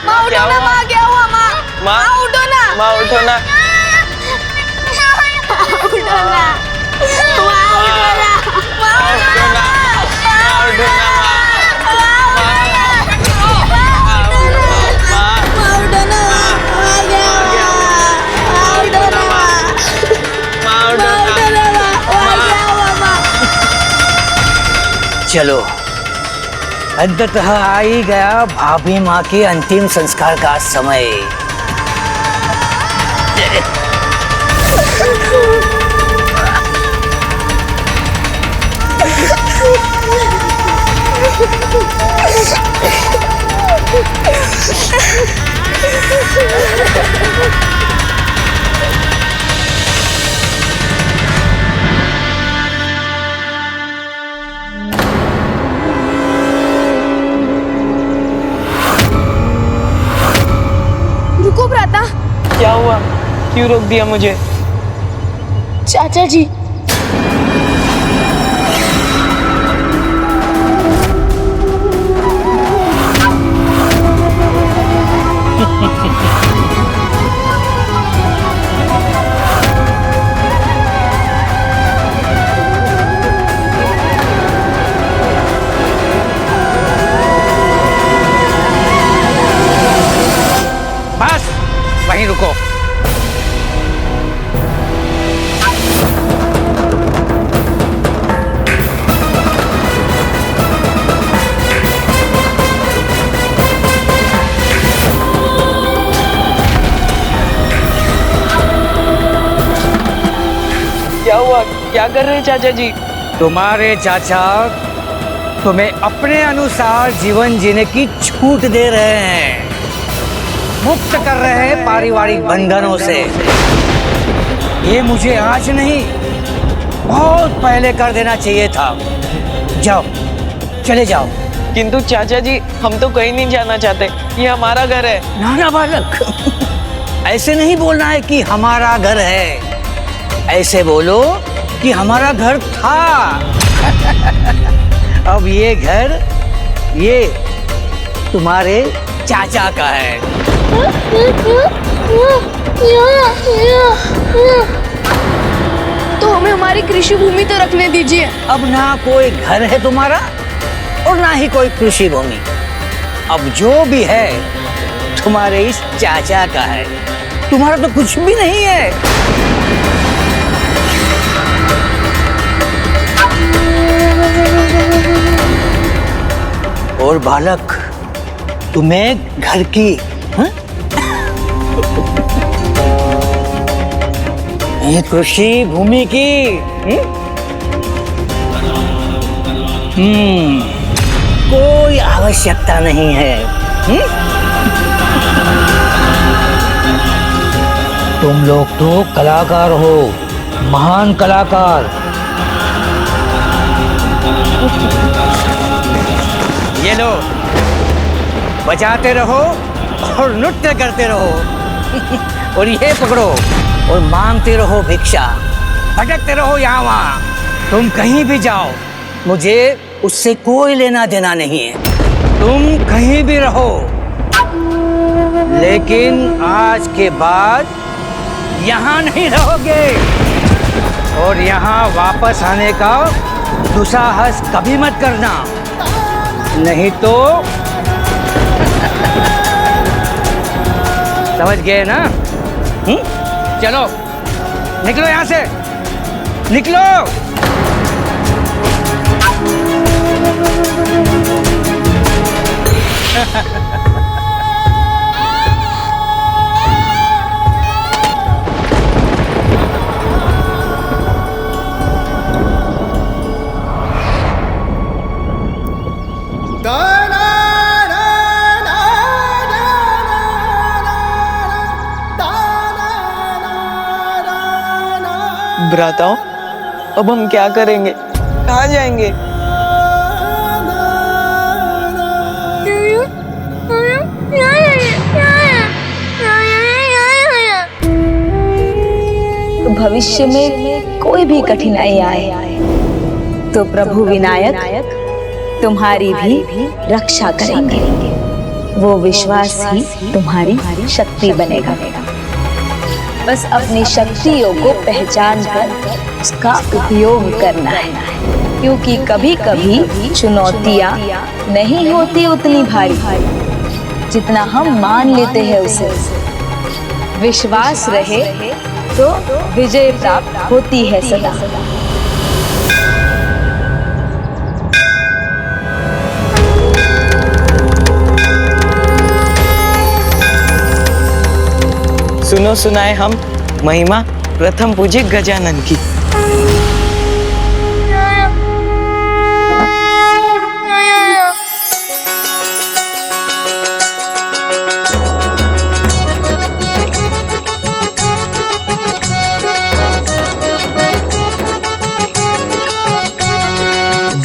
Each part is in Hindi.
माँ उठो ना, माँ क्या हुआ? माँ उठो ना, माँ उठो ना, उठो ना, माँ उठो ना, माँ उठो ना, माँ उठो ना, चलो, अंततः आ ही गया भाभी माँ के अंतिम संस्कार का समय। रुको भ्राता। क्या हुआ? क्यों रोक दिया मुझे? चाचा जी, बस वहीं रुको। क्या हुआ? क्या कर रहे हैं चाचा जी? तुम्हारे चाचा तुम्हें अपने अनुसार जीवन जीने की छूट दे रहे हैं, मुक्त कर रहे हैं पारिवारिक बंधनों से। ये मुझे आज नहीं, बहुत पहले कर देना चाहिए था। जाओ, चले जाओ। किंतु चाचा जी, हम तो कहीं नहीं जाना चाहते, ये हमारा घर है। नाना बालक, ऐसे नहीं बोलना है कि हमारा घर है, ऐसे बोलो कि हमारा घर था। अब ये घर, ये तुम्हारे चाचा का है। तो हमें हमारी कृषि भूमि तो रखने दीजिए। अब ना कोई घर है तुम्हारा और ना ही कोई कृषि भूमि। अब जो भी है तुम्हारे इस चाचा का है, तुम्हारा तो कुछ भी नहीं है। और बालक, तुम्हें घर की ये कृषि भूमि की कोई आवश्यकता नहीं है। तुम लोग तो कलाकार हो, महान कलाकार। ये लो, बजाते रहो और नृत्य करते रहो। और ये पकड़ो और मांगते रहो भिक्षा, भटकते रहो यहाँ वहाँ। तुम कहीं भी जाओ, मुझे उससे कोई लेना देना नहीं है। तुम कहीं भी रहो, लेकिन आज के बाद यहाँ नहीं रहोगे। और यहाँ वापस आने का दुस्साहस कभी मत करना, नहीं तो समझ गए ना? चलो, निकलो यहाँ से, निकलो। भ्राताओं, अब हम क्या करेंगे? कहाँ जाएंगे? भविष्य में कोई भी कठिनाई आए तो प्रभु विनायक तुम्हारी भी रक्षा करेंगे। वो विश्वास ही तुम्हारी शक्ति बनेगा। बस अपनी शक्तियों को पहचान कर उसका उपयोग करना है, क्योंकि कभी कभी चुनौतियाँ नहीं होती उतनी भारी जितना हम मान लेते हैं उसे। विश्वास रहे तो विजय प्राप्त होती है सदा। सुनो सुनाए हम महिमा प्रथम पूज्य गजानन की।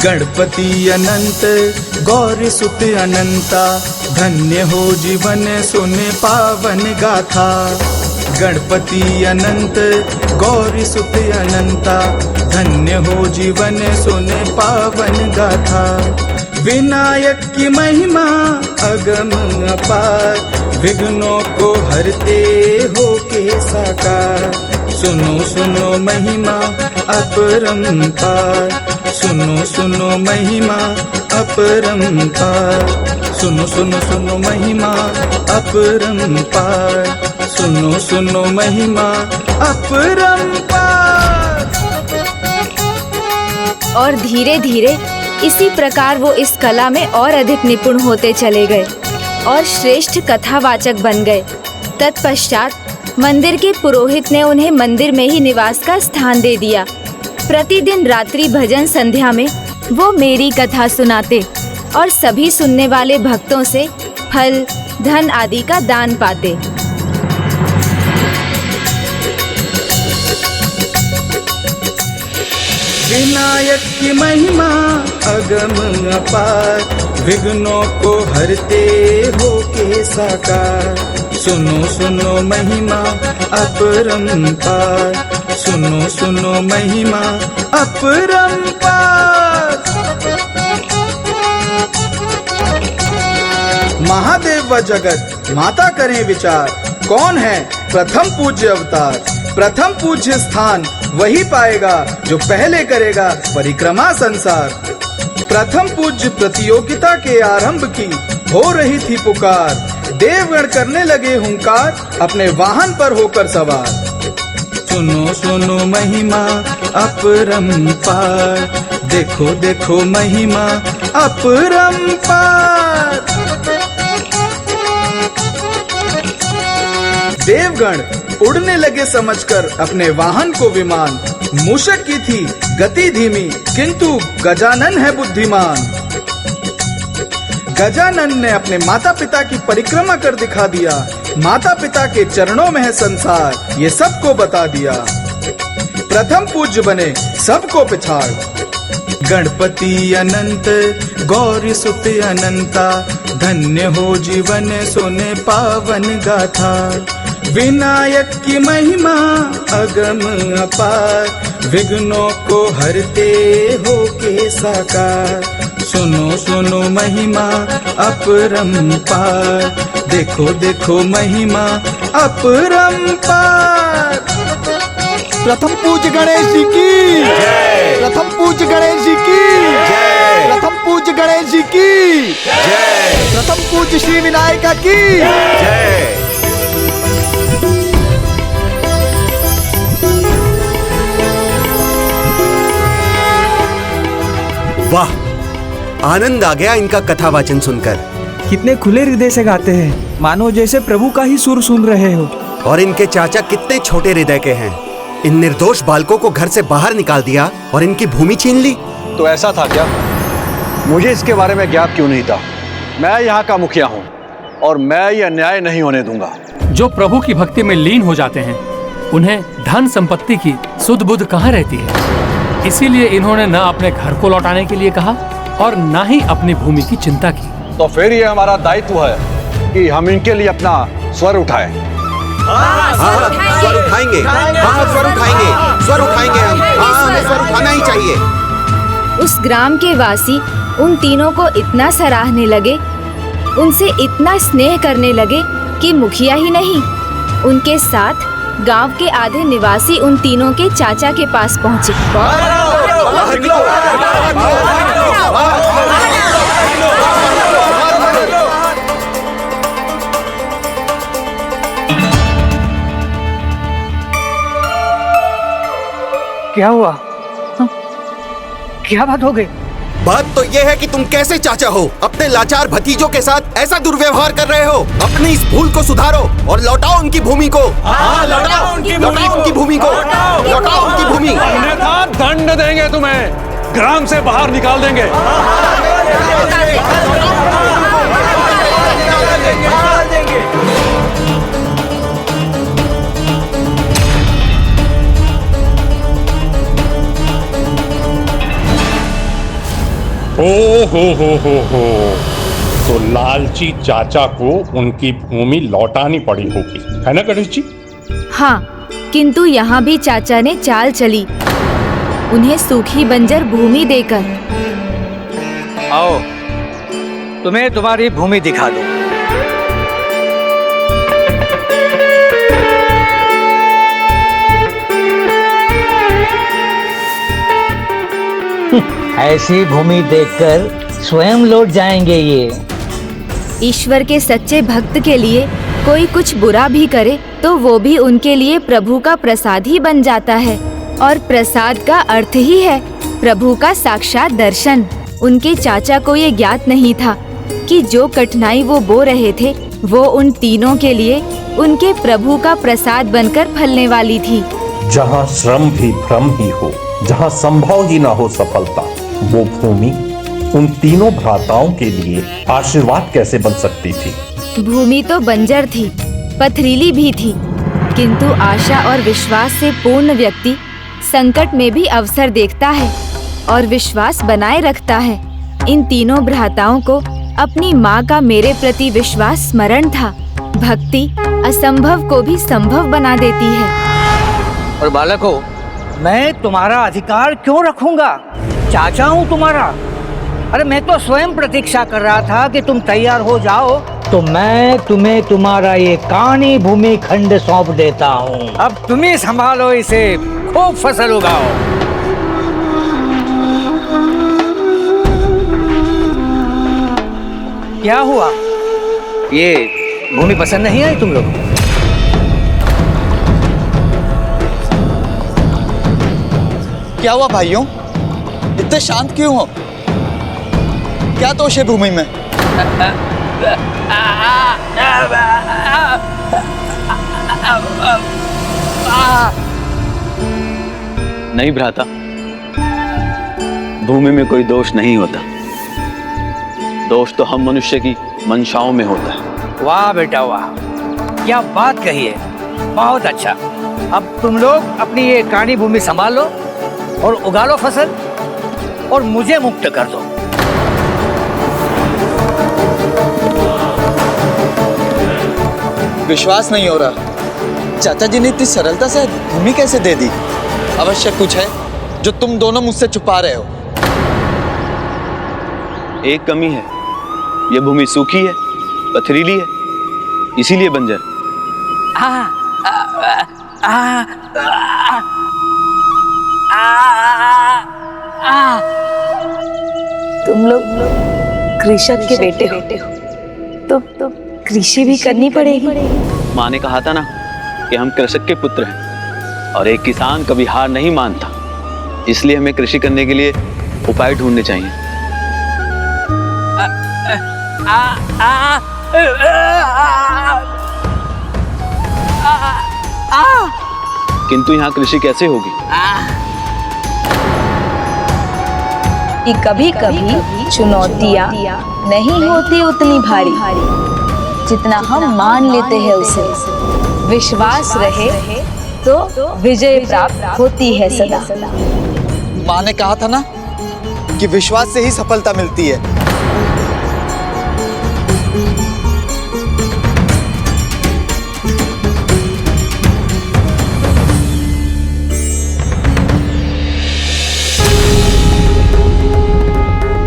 गणपति अनंत गौरी सुत अनंता, धन्य हो जीवन सुने पावन गाथा। गणपति अनंत गौरी सुत अनंता, धन्य हो जीवन सुने पावन गाथा। विनायक की महिमा अगम अपार, विघ्नों को हरते हो के साकार। सुनो सुनो महिमा अपरंपार, सुनो सुनो महिमा अपरंपार। सुनो सुनो सुनो महिमा अपरंपार, सुनो सुनो महिमा अपरंपार। और धीरे धीरे इसी प्रकार वो इस कला में और अधिक निपुण होते चले गए और श्रेष्ठ कथावाचक बन गए। तत्पश्चात मंदिर के पुरोहित ने उन्हें मंदिर में ही निवास का स्थान दे दिया। प्रतिदिन रात्रि भजन संध्या में वो मेरी कथा सुनाते और सभी सुनने वाले भक्तों से फल, धन आदि का दान पाते। विनायक की महिमा अगम अपार, विघ्नों को हरते हो के साकार। सुनो सुनो महिमा अपरंपार, सुनो सुनो महिमा अपरंपार। महादेव व जगत माता करें विचार, कौन है प्रथम पूज्य अवतार। प्रथम पूज्य स्थान वही पाएगा जो पहले करेगा परिक्रमा संसार। प्रथम पूज्य प्रतियोगिता के आरंभ की हो रही थी पुकार, देवगण करने लगे हुंकार अपने वाहन पर होकर सवार। सुनो सुनो महिमा अपरंपार, देखो देखो महिमा अपरंपार। देवगण उड़ने लगे समझकर अपने वाहन को विमान। मूषक की थी गति धीमी, किंतु गजानन है बुद्धिमान। गजानन ने अपने माता पिता की परिक्रमा कर दिखा दिया। माता पिता के चरणों में है संसार, ये सबको बता दिया। प्रथम पूज्य बने सबको पिछाड़। गणपति अनंत गौरी सुत अनंता, धन्य हो जीवन सुने पावन गाथा। विनायक की महिमा अगम अपार, विघ्नों को हरते हो के साकार। सुनो सुनो महिमा अपरंपार, देखो देखो महिमा अपरंपार। प्रथम पूज्य गणेश जी की जय। प्रथम पूज्य गणेश जी की जय। प्रथम पूज्य गणेश जी की जय। प्रथम पूज्य श्री विनायका की जय। वाह, आनंद आ गया इनका कथा वाचन सुनकर। कितने खुले हृदय से गाते हैं, मानो जैसे प्रभु का ही सुर सुन रहे हो। और इनके चाचा कितने छोटे हृदय के हैं। इन निर्दोष बालकों को घर से बाहर निकाल दिया और इनकी भूमि छीन ली। तो ऐसा था क्या? मुझे इसके बारे में ज्ञात क्यों नहीं था? मैं यहाँ का मुखिया हूँ और मैं ये अन्याय नहीं होने दूंगा। जो प्रभु की भक्ति में लीन हो जाते हैं, उन्हें धन संपत्ति की सुध बुध कहाँ रहती है। इसीलिए इन्होंने न अपने घर को लौटाने के लिए कहा और न ही अपनी भूमि की चिंता की। तो फिर ये हमारा दायित्व है कि हम इनके लिए अपना स्वर उठाएं। स्वर उठाएंगे। स्वर उठाएंगे। स्वर उठाएंगे हम। हमें स्वर उठाना ही चाहिए। उस ग्राम के वासी उन तीनों को इतना सराहने लगे उनसे इतना स्नेह करने लगे कि मुखिया ही नहीं, उनके साथ गांव के आधे निवासी उन तीनों के चाचा के पास पहुंचे। क्या हुआ? क्या बात हो गई? बात तो ये है कि तुम कैसे चाचा हो, अपने लाचार भतीजों के साथ ऐसा दुर्व्यवहार कर रहे हो। अपनी इस भूल को सुधारो और लौटाओ उनकी भूमि को। लौटाओ उनकी भूमि को, लौटाओ उनकी भूमि। अन्यथा दंड देंगे तुम्हें, ग्राम से बाहर निकाल देंगे। हो। तो लालची चाचा को उनकी भूमि लौटानी पड़ी होगी, है ना गणेश जी? हाँ, किंतु यहाँ भी चाचा ने चाल चली, उन्हें सूखी बंजर भूमि देकर। आओ, तुम्हें तुम्हारी भूमि दिखा दो। ऐसी भूमि देखकर स्वयं लौट जाएंगे ये। ईश्वर के सच्चे भक्त के लिए कोई कुछ बुरा भी करे तो वो भी उनके लिए प्रभु का प्रसाद ही बन जाता है, और प्रसाद का अर्थ ही है प्रभु का साक्षात दर्शन। उनके चाचा को ये ज्ञात नहीं था कि जो कठिनाई वो बो रहे थे वो उन तीनों के लिए उनके प्रभु का प्रसाद बनकर फलने वाली थी। जहाँ श्रम भी भ्रम ही हो, जहाँ संभव ही ना हो सफलता, वो भूमि उन तीनों भ्राताओं के लिए आशीर्वाद कैसे बन सकती थी? भूमि तो बंजर थी, पथरीली भी थी, किंतु आशा और विश्वास से पूर्ण व्यक्ति संकट में भी अवसर देखता है और विश्वास बनाए रखता है। इन तीनों भ्राताओं को अपनी माँ का मेरे प्रति विश्वास स्मरण था। भक्ति असंभव को भी संभव बना देती है। और बालकों, मैं तुम्हारा अधिकार क्यों रखूंगा? चाचा हूँ तुम्हारा। अरे मैं तो स्वयं प्रतीक्षा कर रहा था कि तुम तैयार हो जाओ तो मैं तुम्हें तुम्हारा ये कानी भूमि खंड सौंप देता हूँ। अब तुम ही संभालो इसे, खूब फसल उगाओ। क्या हुआ? ये भूमि पसंद नहीं आई तुम लोग? क्या हुआ भाइयों, इतने शांत क्यों हो? क्या दोष है भूमि में? नहीं भ्राता, भूमि में कोई दोष नहीं होता। दोष तो हम मनुष्य की मंशाओं में होता है। वाह बेटा वाह, क्या बात कही है, बहुत अच्छा। अब तुम लोग अपनी ये कानी भूमि संभाल लो और उगा लो फसल और मुझे मुक्त कर दो। विश्वास नहीं हो रहा, चाचा जी ने इतनी सरलता से भूमि कैसे दे दी? अवश्य कुछ है जो तुम दोनों मुझसे छुपा रहे हो। एक कमी है, ये भूमि सूखी है, पथरीली है, इसीलिए बंजर। तुम लोग कृषक के बेटे हो तो कृषि भी करनी पड़ेगी। माँ ने कहा था ना कि हम कृषक के पुत्र हैं, और एक किसान कभी हार नहीं मानता, इसलिए हमें कृषि करने के लिए उपाय ढूंढने चाहिए। किंतु यहाँ कृषि कैसे होगी? कि कभी कभी चुनौतियाँ नहीं होती उतनी भारी जितना हम मान लेते हैं उसे। विश्वास रहे तो विजय प्राप्त होती है सदा। माँ ने कहा था ना कि विश्वास से ही सफलता मिलती है।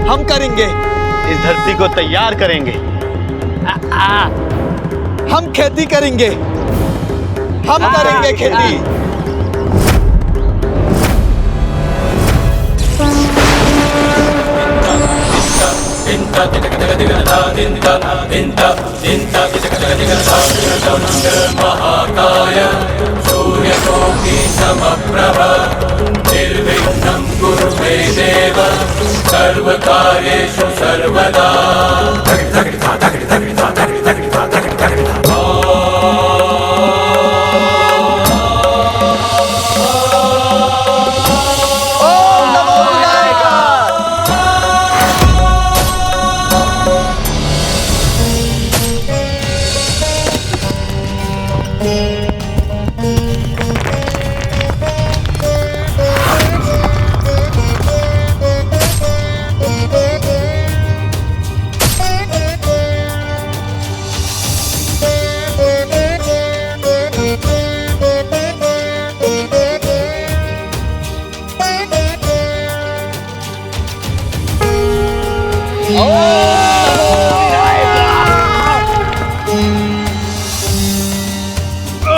हम करेंगे, इस धरती को तैयार करेंगे हम खेती करेंगे, हम करेंगे खेती। महाकाय सूर्यकोटि समप्रभ निर्विघ्नं कुरु मे देव सर्वकार्येषु सर्वदा।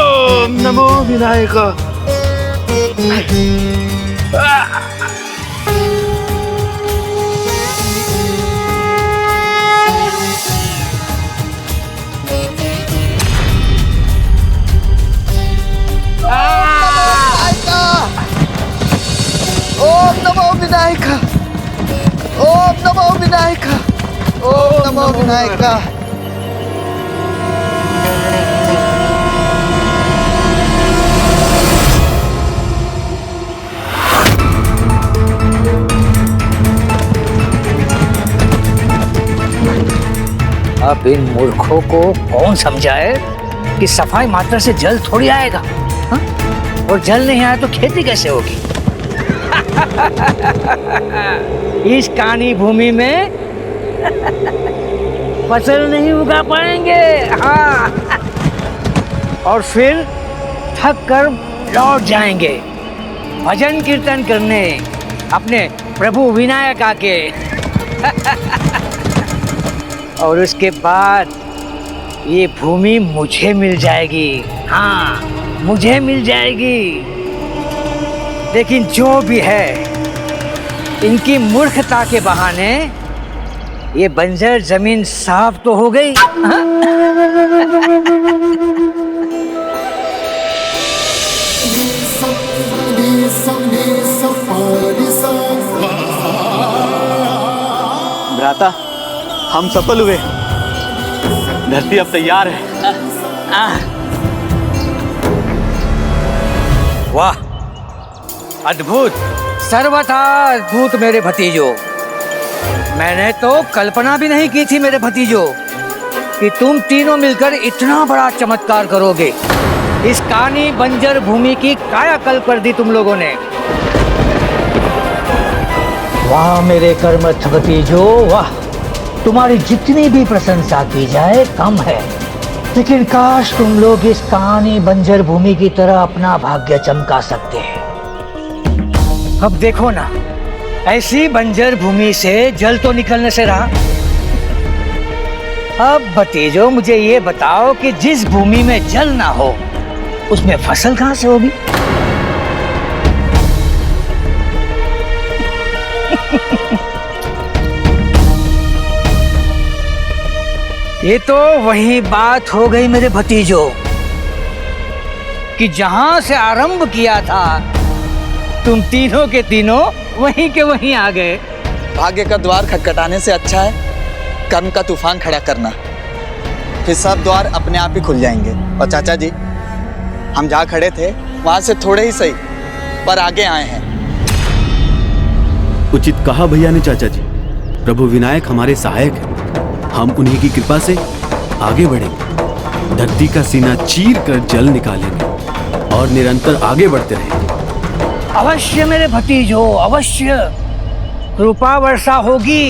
ओम नमो विनायक। ओम नमो विनायक, ओम नमो विनायक, ओम नमो विनायक। अब इन मूर्खों को कौन समझाए कि सफाई मात्रा से जल थोड़ी आएगा, हा? और जल नहीं आया तो खेती कैसे होगी? इस कानी भूमि में फसल नहीं उगा पाएंगे, हाँ। और फिर थक कर लौट जाएंगे भजन कीर्तन करने अपने प्रभु विनायक आके। और उसके बाद ये भूमि मुझे मिल जाएगी, हाँ मुझे मिल जाएगी। लेकिन जो भी है, इनकी मूर्खता के बहाने ये बंजर जमीन साफ तो हो गई, हाँ? भ्राता, हम सफल हुए। धरती अब तैयार है। वाह, अद्भुत, सर्वथा अद्भुत मेरे भतीजों। मैंने तो कल्पना भी नहीं की थी मेरे भतीजों कि तुम तीनों मिलकर इतना बड़ा चमत्कार करोगे। इस कानी बंजर भूमि की कायाकल्प कर दी तुम लोगों ने। वाह मेरे कर्मठ भतीजों, वाह। तुम्हारी जितनी भी प्रशंसा की जाए कम है, लेकिन काश तुम लोग इस कहानी बंजर भूमि की तरह अपना भाग्य चमका सकते हैं। अब देखो ना, ऐसी बंजर भूमि से जल तो निकलने से रहा। अब भतीजों मुझे ये बताओ कि जिस भूमि में जल ना हो उसमें फसल कहां से होगी? ये तो वही बात हो गई मेरे भतीजों कि जहां से आरंभ किया था तुम तीनों के तीनों वहीं के वहीं आ गए। भाग्य का द्वार खटखटाने से अच्छा है कर्म का तूफान खड़ा करना, फिर सब द्वार अपने आप ही खुल जाएंगे। और चाचा जी, हम जहाँ खड़े थे वहां से थोड़े ही सही पर आगे आए हैं। उचित कहा भैया ने चाचा जी। प्रभु विनायक हमारे सहायक हैं, हम उन्हीं की कृपा से आगे बढ़ेंगे, धरती का सीना चीर कर जल निकालेंगे और निरंतर आगे बढ़ते रहेंगे। अवश्य मेरे भतीजों, अवश्य कृपा वर्षा होगी,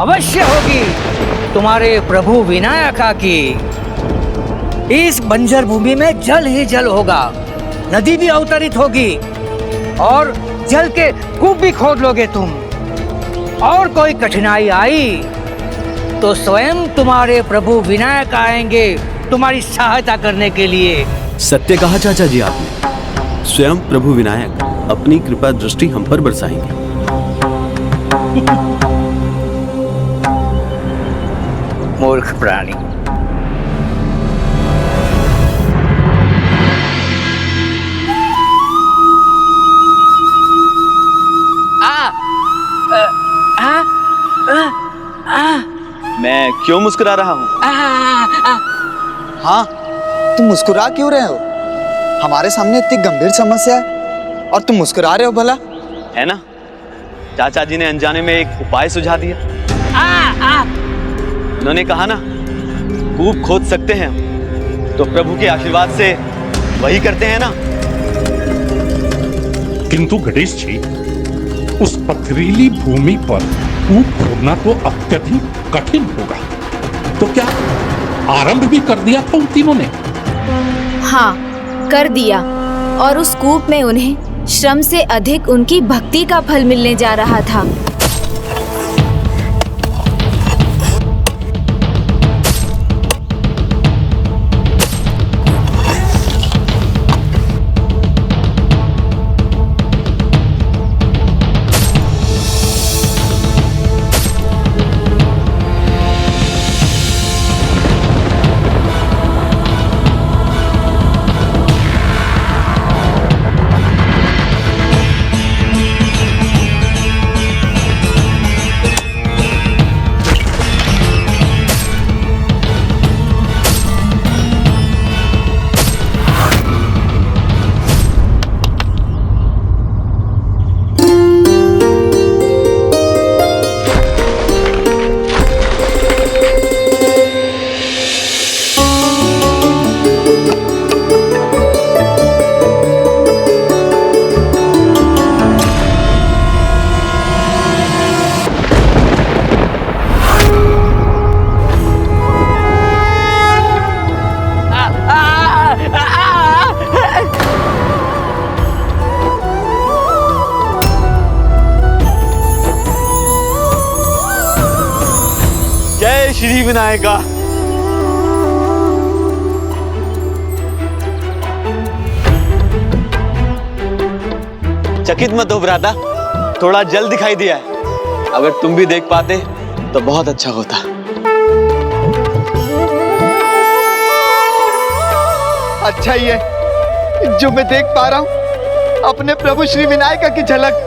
अवश्य होगी तुम्हारे प्रभु विनायका की। इस बंजर भूमि में जल ही जल होगा, नदी भी अवतरित होगी और जल के कूप भी खोद लोगे तुम। और कोई कठिनाई आई तो स्वयं तुम्हारे प्रभु विनायक आएंगे तुम्हारी सहायता करने के लिए। सत्य कहा चाचा जी आपने। स्वयं प्रभु विनायक अपनी कृपा दृष्टि हम पर बरसाएंगे। मूर्ख प्राणी। मैं क्यों मुस्कुरा रहा हूँ? हाँ, तुम मुस्कुरा क्यों रहे हो? हमारे सामने इतनी गंभीर समस्या है और तुम मुस्कुरा रहे हो भला? है ना, चाचा जी ने अनजाने में एक उपाय सुझा दिया। उन्होंने कहा ना, कूप खोद सकते हैं तो प्रभु के आशीर्वाद से वही करते हैं ना। किंतु गणेश जी, उस पथरीली भूमि पर कूप खोदना तो अत्यधिक कठिन होगा। तो क्या आरंभ भी कर दिया था उन तीनों ने? हाँ, कर दिया। और उस कूप में उन्हें श्रम से अधिक उनकी भक्ति का फल मिलने जा रहा था। श्री विनायका। चकित मत हो भ्राता, थोड़ा जल दिखाई दिया है। अगर तुम भी देख पाते तो बहुत अच्छा होता। अच्छा ही है जो मैं देख पा रहा हूं अपने प्रभु श्री विनायका की झलक।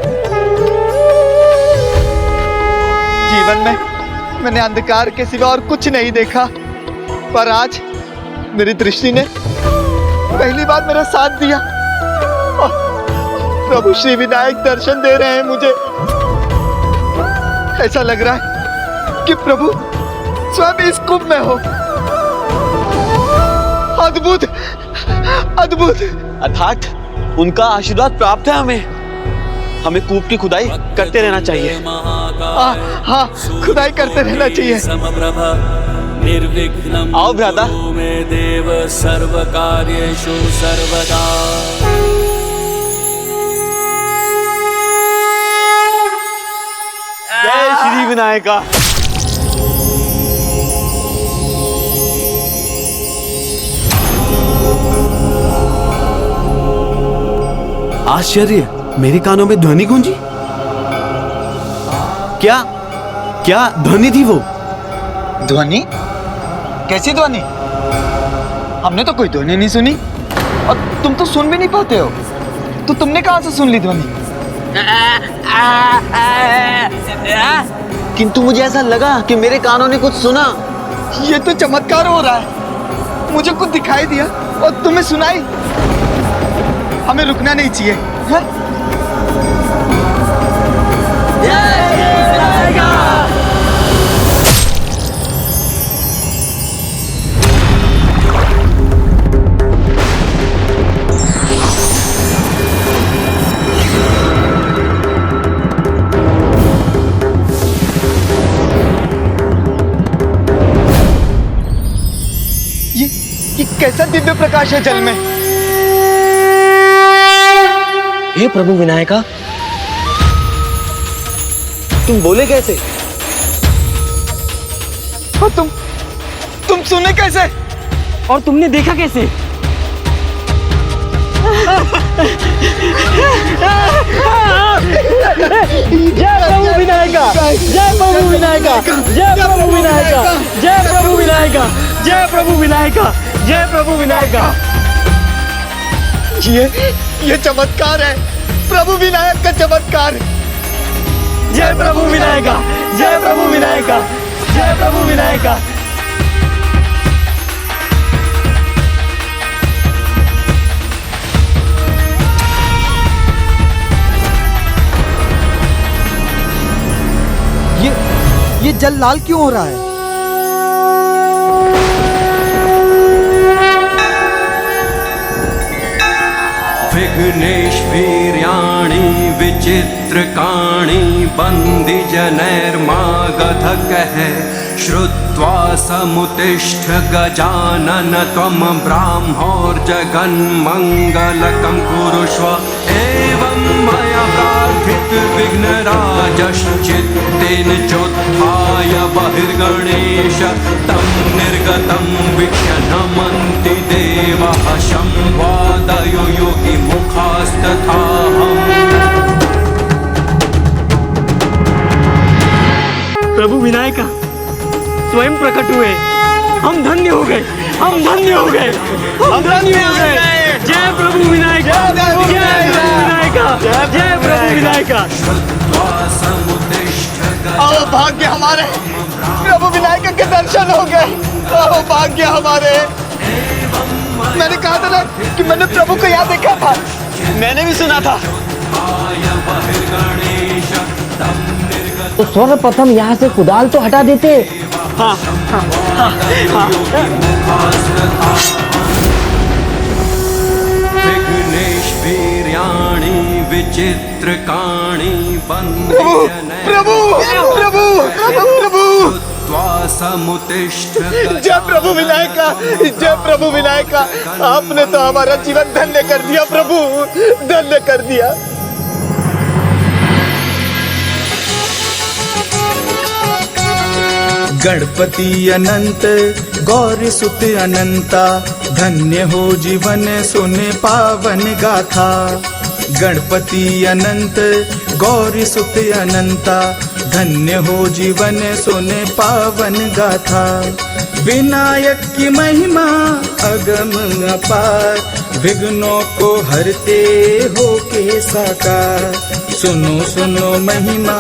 जीवन में मैंने अंधकार के सिवा और कुछ नहीं देखा, पर आज मेरी दृष्टि ने पहली बार मेरा साथ दिया और प्रभु श्री विनायक दर्शन दे रहे हैं मुझे। ऐसा लग रहा है कि प्रभु स्वयं इस कुंभ में हो। अद्भुत, अद्भुत। अर्थात उनका आशीर्वाद प्राप्त है हमें कूप की खुदाई करते रहना चाहिए। हाँ, खुदाई करते रहना चाहिए। आओ भ्राता। देव सर्व कार्येषु सर्वदा। जय श्री विनायका। आश्चर्य, मेरे कानों में ध्वनि गूंजी। क्या क्या ध्वनि थी वो? ध्वनि? कैसी ध्वनि? हमने तो कोई ध्वनि नहीं सुनी और तुम तो सुन भी नहीं पाते हो, तो तुमने कहां से सुन ली ध्वनि? किंतु मुझे ऐसा लगा कि मेरे कानों ने कुछ सुना। ये तो चमत्कार हो रहा है। मुझे कुछ दिखाई दिया और तुम्हें सुनाई। हमें रुकना नहीं चाहिए, है? ये कैसा दिव्य प्रकाश है जल में? हे प्रभु विनायका, तुम बोले कैसे? और तुम सुने कैसे? और तुमने देखा कैसे? जय प्रभु विनायका, जय प्रभु विनायका, जय प्रभु विनायका, जय प्रभु विनायका, जय प्रभु विनायका, जय प्रभु विनायका। ये चमत्कार है, प्रभु विनायक का चमत्कार। जय प्रभु विनायका, जय प्रभु विनायका, जय प्रभु विनायका। ये जल लाल क्यों हो रहा है? विघ्नेश वीर्याणि विचित्रकाणि बन्दी जनैर्मागध कहे श्रुत्वा समुतिष्ठ गजानन त्वं ब्राह्मोर्जगन्मङ्गलकं कुरुष्व एवं मया प्रार्थित विघ्नराजश्चित्तेन चोत्थाय बहिर्गणेश तं निर्गतं वीक्ष्य नमन्ति देवाः संवादयो योगी मुखास्तथाहम्। प्रभु विनायका स्वयं प्रकट हुए, हम धन्य हो गए, हम धन्य हो गए, हम धन्य हो गए। जय प्रभु विनायका, जय प्रभु विनायका, जय प्रभु विनायका। आओ भाग्य हमारे, प्रभु विनायक के दर्शन हो गए। आओ भाग्य हमारे। मैंने कहा था ना कि मैंने प्रभु को यहाँ देखा था। मैंने भी सुना था। तो सर्वप्रथम यहाँ से कुदाल तो हटा देते। हाँ, हाँ, हाँ, हाँ। विघ्नेश वीर्याणि विचित्रकाणि बन्दी प्रभु प्रभु प्रभु प्रभु समुतिष्ठ। जय प्रभु विनायका, जय प्रभु विनायका। आपने तो हमारा जीवन धन्य कर दिया प्रभु, धन्य कर दिया। गणपति अनंत गौरी सुत अनंता, धन्य हो जीवन सुने पावन गाथा। गणपति अनंत गौरी सुत अनंता, धन्य हो जीवन सुने पावन गाथा। विनायक की महिमा अगम अपार, विघ्नों को हरते हो के साकार। सुनो सुनो महिमा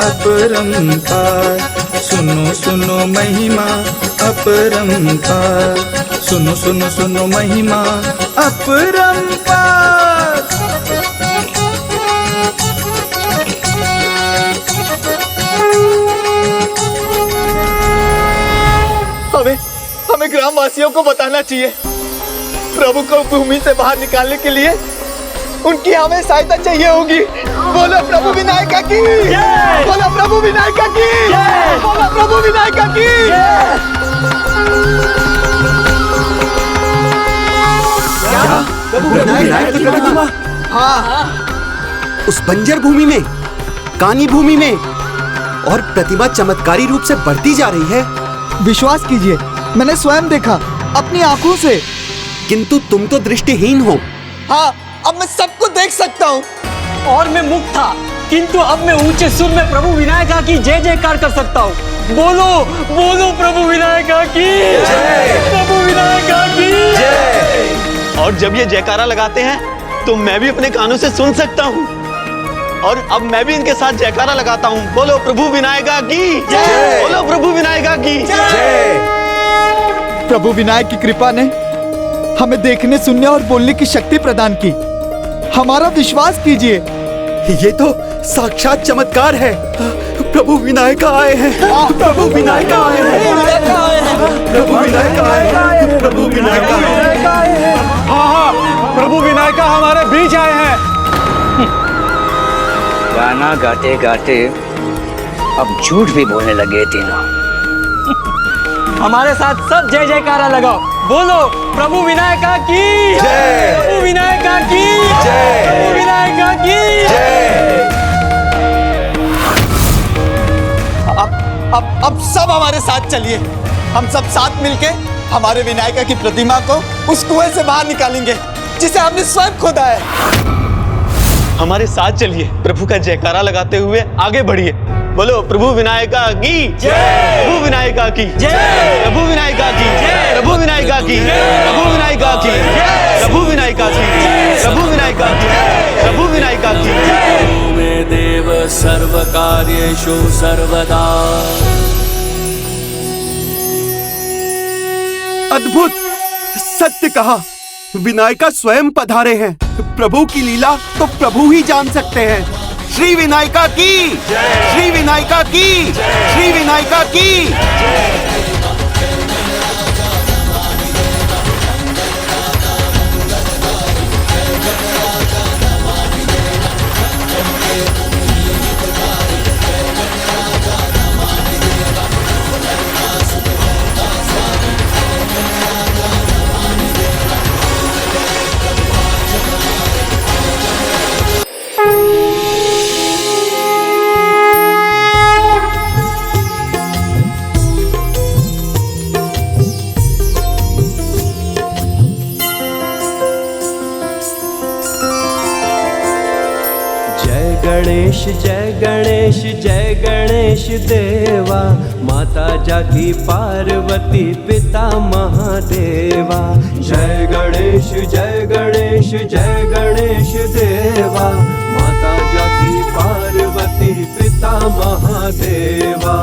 अपरंपार, सुनो सुनो महिमा अपरंपार, सुनो सुनो सुनो महिमा अपरंपार। हमें ग्रामवासियों को बताना चाहिए। प्रभु को भूमि से बाहर निकालने के लिए उनकी हमें सहायता चाहिए होगी। बोलो प्रभु विनायका की, बोलो प्रभु विनायका की, बोलो प्रभु विनायका की। प्रभु विनायक की प्रतिमा? हाँ, उस बंजर भूमि में, कानी भूमि में, और प्रतिमा चमत्कारी रूप से बढ़ती जा रही है। विश्वास कीजिए, मैंने स्वयं देखा अपनी आंखों से। किंतु तुम तो दृष्टिहीन हो। हाँ, अब मैं सबको देख सकता हूँ। और मैं मूक था, किंतु अब मैं ऊंचे सुर में प्रभु विनायका की जय जयकार कर सकता हूँ। बोलो बोलो प्रभु विनायका की जय, प्रभु विनायका की जय। और जब ये जयकारा लगाते हैं तो मैं भी अपने कानों से सुन सकता हूँ, और अब मैं भी इनके साथ जयकारा लगाता हूँ। बोलो प्रभु विनायका की जय, बोलो प्रभु विनायका की जय। प्रभु विनायक की कृपा ने हमें देखने, सुनने और बोलने की शक्ति प्रदान की। हमारा विश्वास कीजिए, ये तो साक्षात चमत्कार है। प्रभु विनायका आए हैं, प्रभु विनायका आए हैं, प्रभु विनायका आए हैं, प्रभु विनायका आए हैं। हाँ, प्रभु विनायका हमारे बीच आए हैं। गाना गाते गाते अब झूठ भी बोलने लगे तीनों। हमारे साथ सब जय जयकारा लगाओ। बोलो प्रभु विनायका की जय, प्रभु विनायका की जय, प्रभु विनायका की जय। अब सब हमारे साथ चलिए, हम सब साथ मिलके हमारे विनायका की प्रतिमा को उस कुएं से बाहर निकालेंगे जिसे हमने स्वयं खोदा है। हमारे साथ चलिए, प्रभु का जयकारा लगाते हुए आगे बढ़िए। बोलो प्रभु विनायका की जय, प्रभु विनायका की जय, प्रभु विनायका की जय, प्रभु विनायका की जय, प्रभु विनायका की जय, प्रभु विनायका की जय, प्रभु विनायका की जय, प्रभु विनायका की जय। में देव सर्व कार्येषु सर्वदा। अद्भुत, सत्य कहा, विनायका स्वयं पधारे हैं। प्रभु की लीला तो प्रभु ही जान सकते हैं। श्री विनायका की जय, श्री विनायका की जय, श्री विनायका की जय। जय गणेश जय गणेश देवा, माता जाकी पार्वती पिता महादेवा। जय गणेश जय गणेश जय गणेश देवा, माता जाकी पार्वती पिता महादेवा।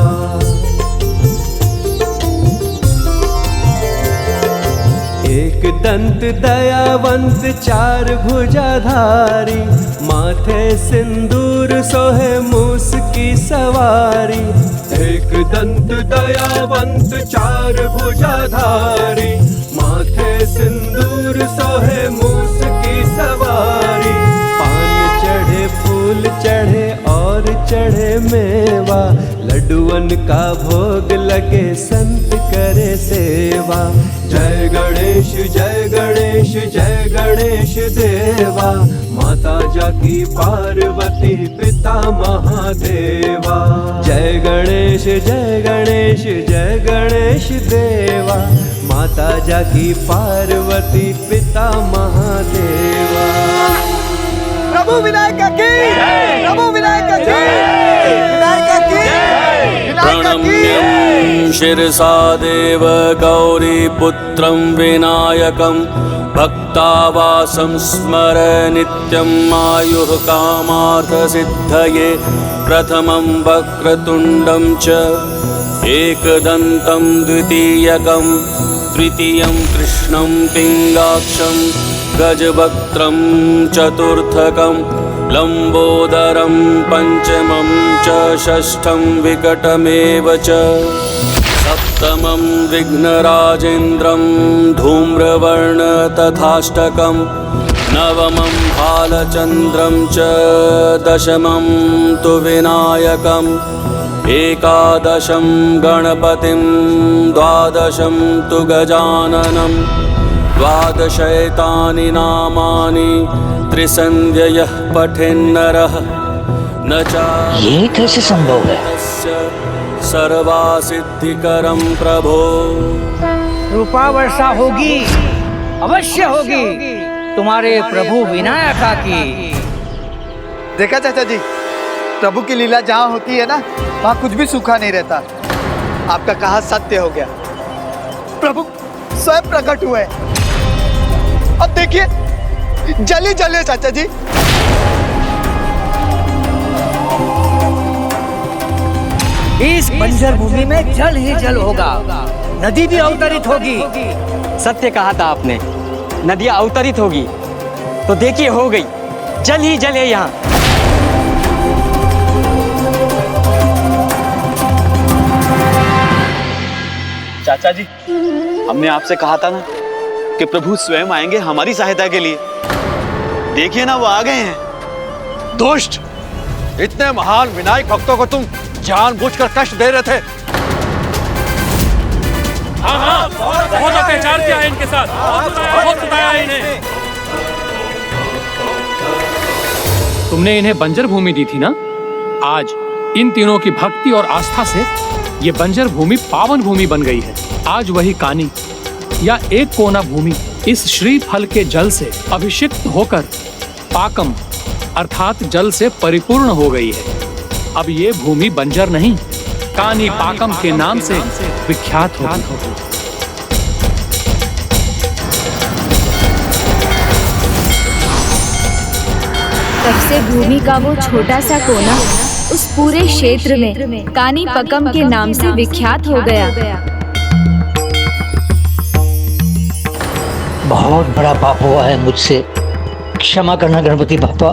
एक दंत दयावंत चार भुजाधारी, माथे सिंदूर सोहे मूस की सवारी। एक दंत दयावंत चार भुजाधारी, माथे सिंदूर सोहे मूस की सवारी। पान चढ़े फूल चढ़े और चढ़े मेवा, लड्डुअन का भोग लगे संत करे सेवा। जय गणेश जय गणेश जय गणेश देवा, माता जाकी पार्वती पिता महादेवा। जय गणेश जय गणेश जय गणेश देवा, माता जाकी पार्वती पिता महादेवा। प्रभु विनायका की, प्रभु विनायका की, विनायका की, विनायका की। शिरसा देव गौरी पुत्रं विनायकं, भक्तावासं स्मर नित्यं आयुः कामार्थ सिद्धये। प्रथमं वक्रतुण्डं च एकदन्तं द्वितीयकं, तृतीयं कृष्णं पिङ्गाक्षं, गजवक्त्रं चतुर्थकं, लंबोदरं पंचमं च, षष्ठं विकटमेव च, सप्तमं विघ्नराजेन्द्रं धूम्रवर्ण तथाष्टकं, नवमं भालचन्द्रं च, दशमं तु विनायकं, एकादशं गणपतिं, द्वादशं तु गजाननं, द्वादशैतानि नामानि त्रिसन्ध्ययः पठेन्नरः न च। ये कैसे संभव है? सर्वासिद्धिकरं प्रभो। रूपा वर्षा होगी, अवश्य होगी तुम्हारे प्रभु विनायका की। देखा चाचा जी, प्रभु की लीला जहाँ होती है ना, वहाँ कुछ भी सूखा नहीं रहता। आपका कहा सत्य हो गया, प्रभु स्वयं प्रकट हुए। अब देखिए जले जले चाचा जी। इस बंजर भूमि में जल ही जल होगा, नदी भी अवतरित होगी। सत्य कहा था आपने, नदियां अवतरित होगी। तो देखिए हो गई, जल ही जल है यहाँ। चाचा जी, हमने आपसे कहा था ना कि प्रभु स्वयं आएंगे हमारी सहायता के लिए। देखिए ना, वो आ गए हैं। दुष्ट, इतने महान विनायक भक्तों को तुम जानबूझकर कष्ट दे रहे थे। हाँ, बहुत अत्याचार किया है इनके साथ, बहुत सताया है इन्हें। तुमने इन्हें बंजर भूमि दी थी ना, आज इन तीनों की भक्ति और आस्था से ये बंजर भूमि पावन भूमि बन गई है। आज वही कानी या एक कोना भूमि इस श्री फल के जल से अभिषिक्त होकर पाकम अर्थात जल से परिपूर्ण हो गई है। अब ये भूमि बंजर नहीं, कानी पाकम के नाम से विख्यात होगी। तब से भूमि का वो छोटा सा कोना उस पूरे क्षेत्र में कानी पकम के नाम से विख्यात हो गया। बहुत बड़ा पाप हुआ है मुझसे, क्षमा करना गणपति बापा।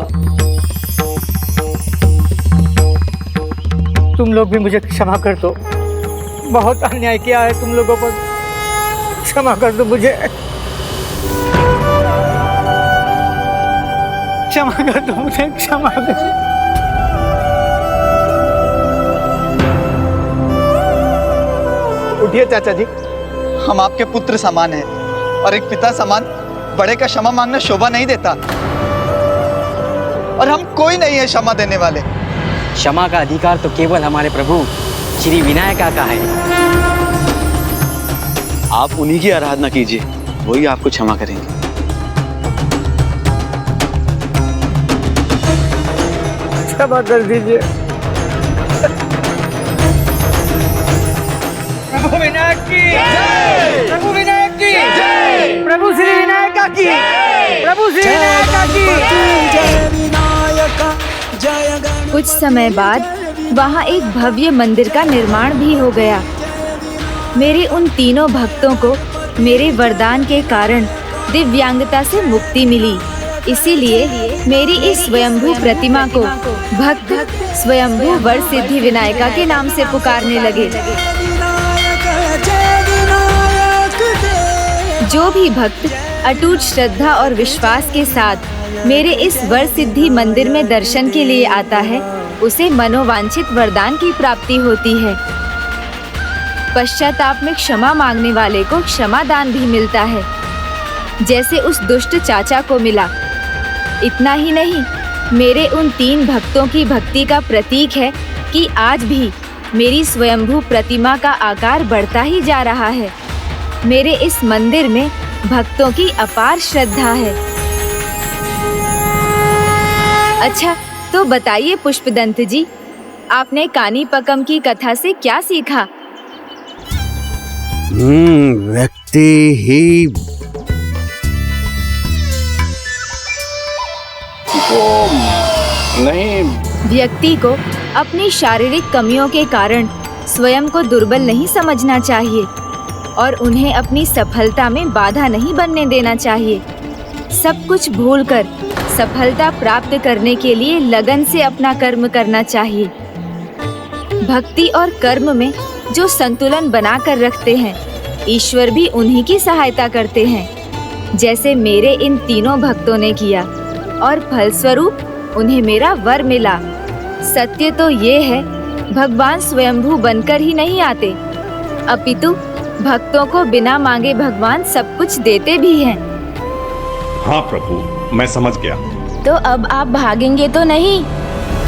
तुम लोग भी मुझे क्षमा कर दो, बहुत अन्याय किया है तुम लोगों पर, क्षमा कर दो मुझे, क्षमा कर दो मुझे, क्षमा कर दो। उठिए चाचा जी, हम आपके पुत्र समान हैं और एक पिता समान बड़े का क्षमा मांगना शोभा नहीं देता, और हम कोई नहीं है क्षमा देने वाले। क्षमा का अधिकार तो केवल हमारे प्रभु श्री विनायका का है। आप उन्हीं की आराधना कीजिए, वही आपको क्षमा करेंगे। क्षमा कर दीजिए। प्रभु विनायक की जय, प्रभु विनायक की जय, प्रभु श्री विनायका की, प्रभु श्री विनायका की जय। कुछ समय बाद वहाँ एक भव्य मंदिर का निर्माण भी हो गया। मेरे उन तीनों भक्तों को मेरे वरदान के कारण दिव्यांगता से मुक्ति मिली। इसीलिए मेरी इस स्वयंभू प्रतिमा को भक्त स्वयंभू वर सिद्धि विनायका के नाम से पुकारने लगे। जो भी भक्त अटूट श्रद्धा और विश्वास के साथ मेरे इस वर सिद्धि मंदिर में दर्शन के लिए आता है, उसे मनोवांछित वरदान की प्राप्ति होती है। पश्चाताप में क्षमा मांगने वाले को क्षमा दान भी मिलता है, जैसे उस दुष्ट चाचा को मिला। इतना ही नहीं, मेरे उन 3 भक्तों की भक्ति का प्रतीक है कि आज भी मेरी स्वयंभू प्रतिमा का आकार बढ़ता ही जा रहा है। मेरे इस मंदिर में भक्तों की अपार श्रद्धा है। अच्छा, तो बताइए पुष्पदंत जी, आपने कानी पकम की कथा से क्या सीखा? व्यक्ति ही नहीं, व्यक्ति को अपनी शारीरिक कमियों के कारण स्वयं को दुर्बल नहीं समझना चाहिए और उन्हें अपनी सफलता में बाधा नहीं बनने देना चाहिए। सब कुछ भूलकर सफलता प्राप्त करने के लिए लगन से अपना कर्म करना चाहिए। भक्ति और कर्म में जो संतुलन बनाकर रखते हैं, ईश्वर भी उन्हीं की सहायता करते हैं, जैसे मेरे इन तीनों भक्तों ने किया, और फलस्वरूप उन्हें मेरा वर मिला। सत्य तो ये है, भगवान स्वयंभू बनकर ही नहीं आते, अपितु भक्तों को बिना मांगे भगवान सब कुछ देते भी हैं। हाँ प्रभु, मैं समझ गया। तो अब आप भागेंगे तो नहीं?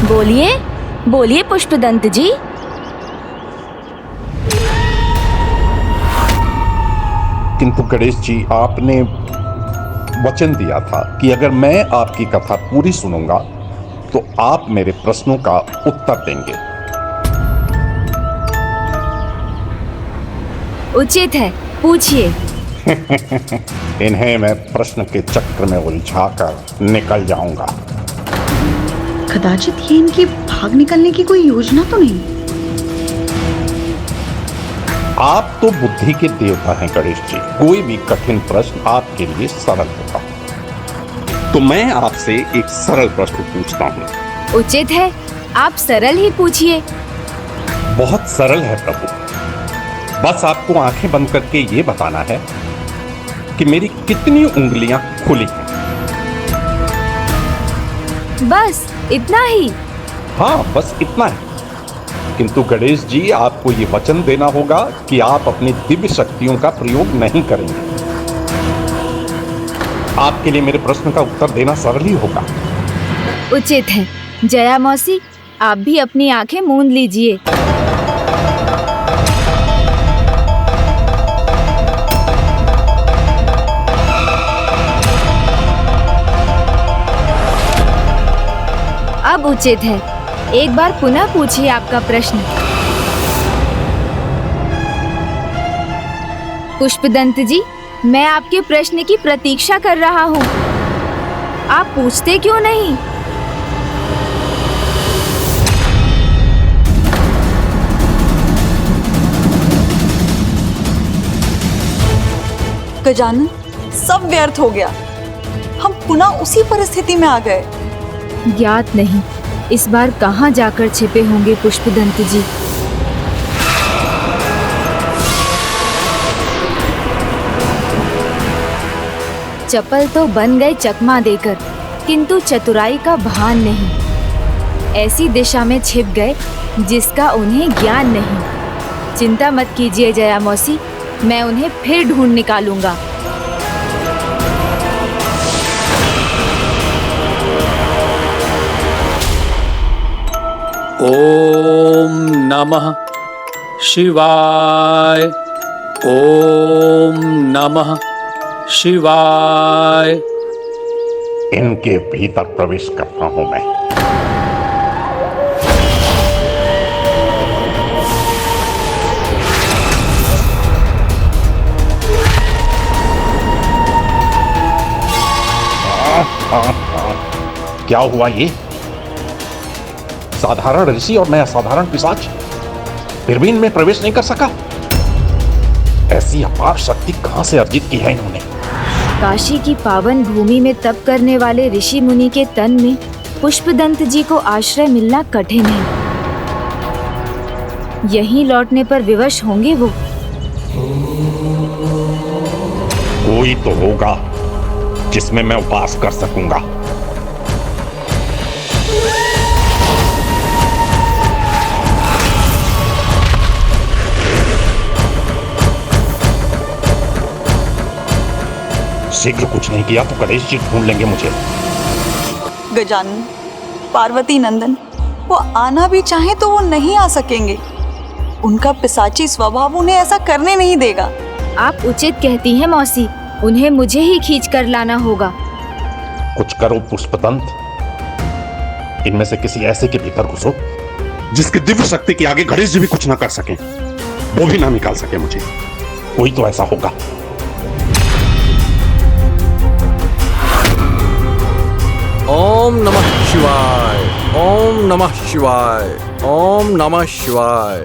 बोलिए बोलिए पुष्पदंत जी। किंतु गणेश जी, आपने वचन दिया था कि अगर मैं आपकी कथा पूरी सुनूंगा तो आप मेरे प्रश्नों का उत्तर देंगे। उचित है, पूछिए। इन्हें मैं प्रश्न के चक्र में उलझाकर निकल जाऊंगा। कदाचित ये इनकी भाग निकलने की कोई योजना तो नहीं? आप तो बुद्धि के देवता हैं गणेश जी, कोई भी कठिन प्रश्न आपके लिए सरल होगा। तो मैं आपसे एक सरल प्रश्न पूछता हूँ। उचित है, आप सरल ही पूछिए। बहुत सरल है प्रभु, बस आपको आंखें बंद करके ये बताना है कि मेरी कितनी उंगलियां खुली हैं। बस इतना ही? हाँ, बस इतना है। किंतु गणेश जी, आपको ये वचन देना होगा कि आप अपनी दिव्य शक्तियों का प्रयोग नहीं करेंगे। आपके लिए मेरे प्रश्न का उत्तर देना सरल ही होगा। उचित है। जया मौसी, आप भी अपनी आंखें मूंद लीजिए। अब उचित है, एक बार पुनः पूछिए आपका प्रश्न। पुष्पदंत जी, मैं आपके प्रश्न की प्रतीक्षा कर रहा हूँ। आप पूछते क्यों नहीं? गजानन, सब व्यर्थ हो गया। हम पुनः उसी परिस्थिति में आ गए। ज्ञात नहीं इस बार कहाँ जाकर छिपे होंगे पुष्पदंत जी। चपल तो बन गए चकमा देकर, किंतु चतुराई का भान नहीं। ऐसी दिशा में छिप गए जिसका उन्हें ज्ञान नहीं। चिंता मत कीजिए जया मौसी, मैं उन्हें फिर ढूंढ निकालूंगा। ओम नमः शिवाय। ओम नमः शिवाय। इनके भीतर प्रवेश करता हूं मैं। क्या हुआ ये? साधारण ऋषि और मैं असाधारण पिशाच, फिर भी इनमें प्रवेश नहीं कर सका। ऐसी अपार शक्ति कहां से अर्जित की है इन्होंने? काशी की पावन भूमि में तप करने वाले ऋषि मुनि के तन में पुष्पदंत जी को आश्रय मिलना कठिन है। यहीं लौटने पर विवश होंगे वो। कोई तो होगा जिसमें मैं वास कर सकूंगा। शीघ्र कुछ नहीं किया तो गणेश जी ढूंढ लेंगे मुझे। गजानन, पार्वती नंदन, वो आना भी चाहे तो वो नहीं आ सकेंगे। उनका पिशाची स्वभाव उन्हें ऐसा करने नहीं देगा। आप उचित कहती हैं मौसी, उन्हें मुझे ही खींच कर लाना होगा। कुछ करो पुष्पदंत, इनमें से किसी ऐसे के भीतर घुसो जिसकी दिव्य शक्ति के आगे गणेश जी भी कुछ ना कर सके, वो भी ना निकाल सके मुझे। कोई तो ऐसा होगा। ओम नमः शिवाय। ओम नमः शिवाय। ओम नमः शिवाय।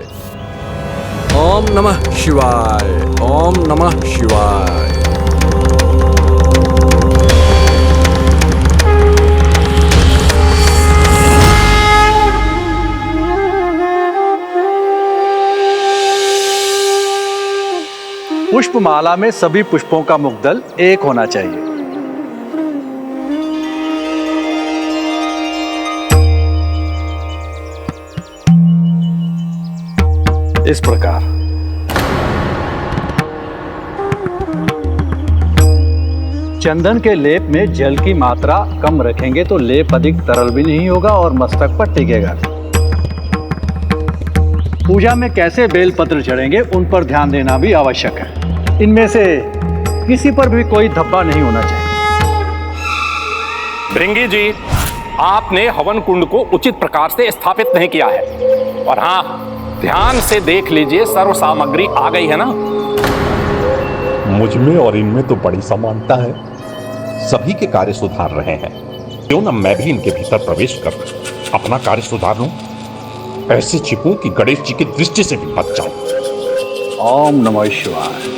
ओम नमः शिवाय। ओम नमः शिवाय। पुष्पमाला में सभी पुष्पों का मुग्दल एक होना चाहिए। इस प्रकार चंदन के लेप में जल की मात्रा कम रखेंगे तो लेप अधिक तरल भी नहीं होगा और मस्तक पर टिकेगा। पूजा में कैसे बेलपत्र चढ़ेंगे उन पर ध्यान देना भी आवश्यक है। इनमें से किसी पर भी कोई धब्बा नहीं होना चाहिए। भृंगी जी, आपने हवन कुंड को उचित प्रकार से स्थापित नहीं किया है। और हाँ, ध्यान से देख लीजिए, सर्व सामग्री आ गई है ना? मुझ में और इनमें तो बड़ी समानता है। सभी के कार्य सुधार रहे हैं, क्यों ना मैं भी इनके भीतर प्रवेश कर अपना कार्य सुधार लूं। ऐसे छिपूं कि गणेश जी की दृष्टि से भी बच जाऊं। ओम नमः शिवाय।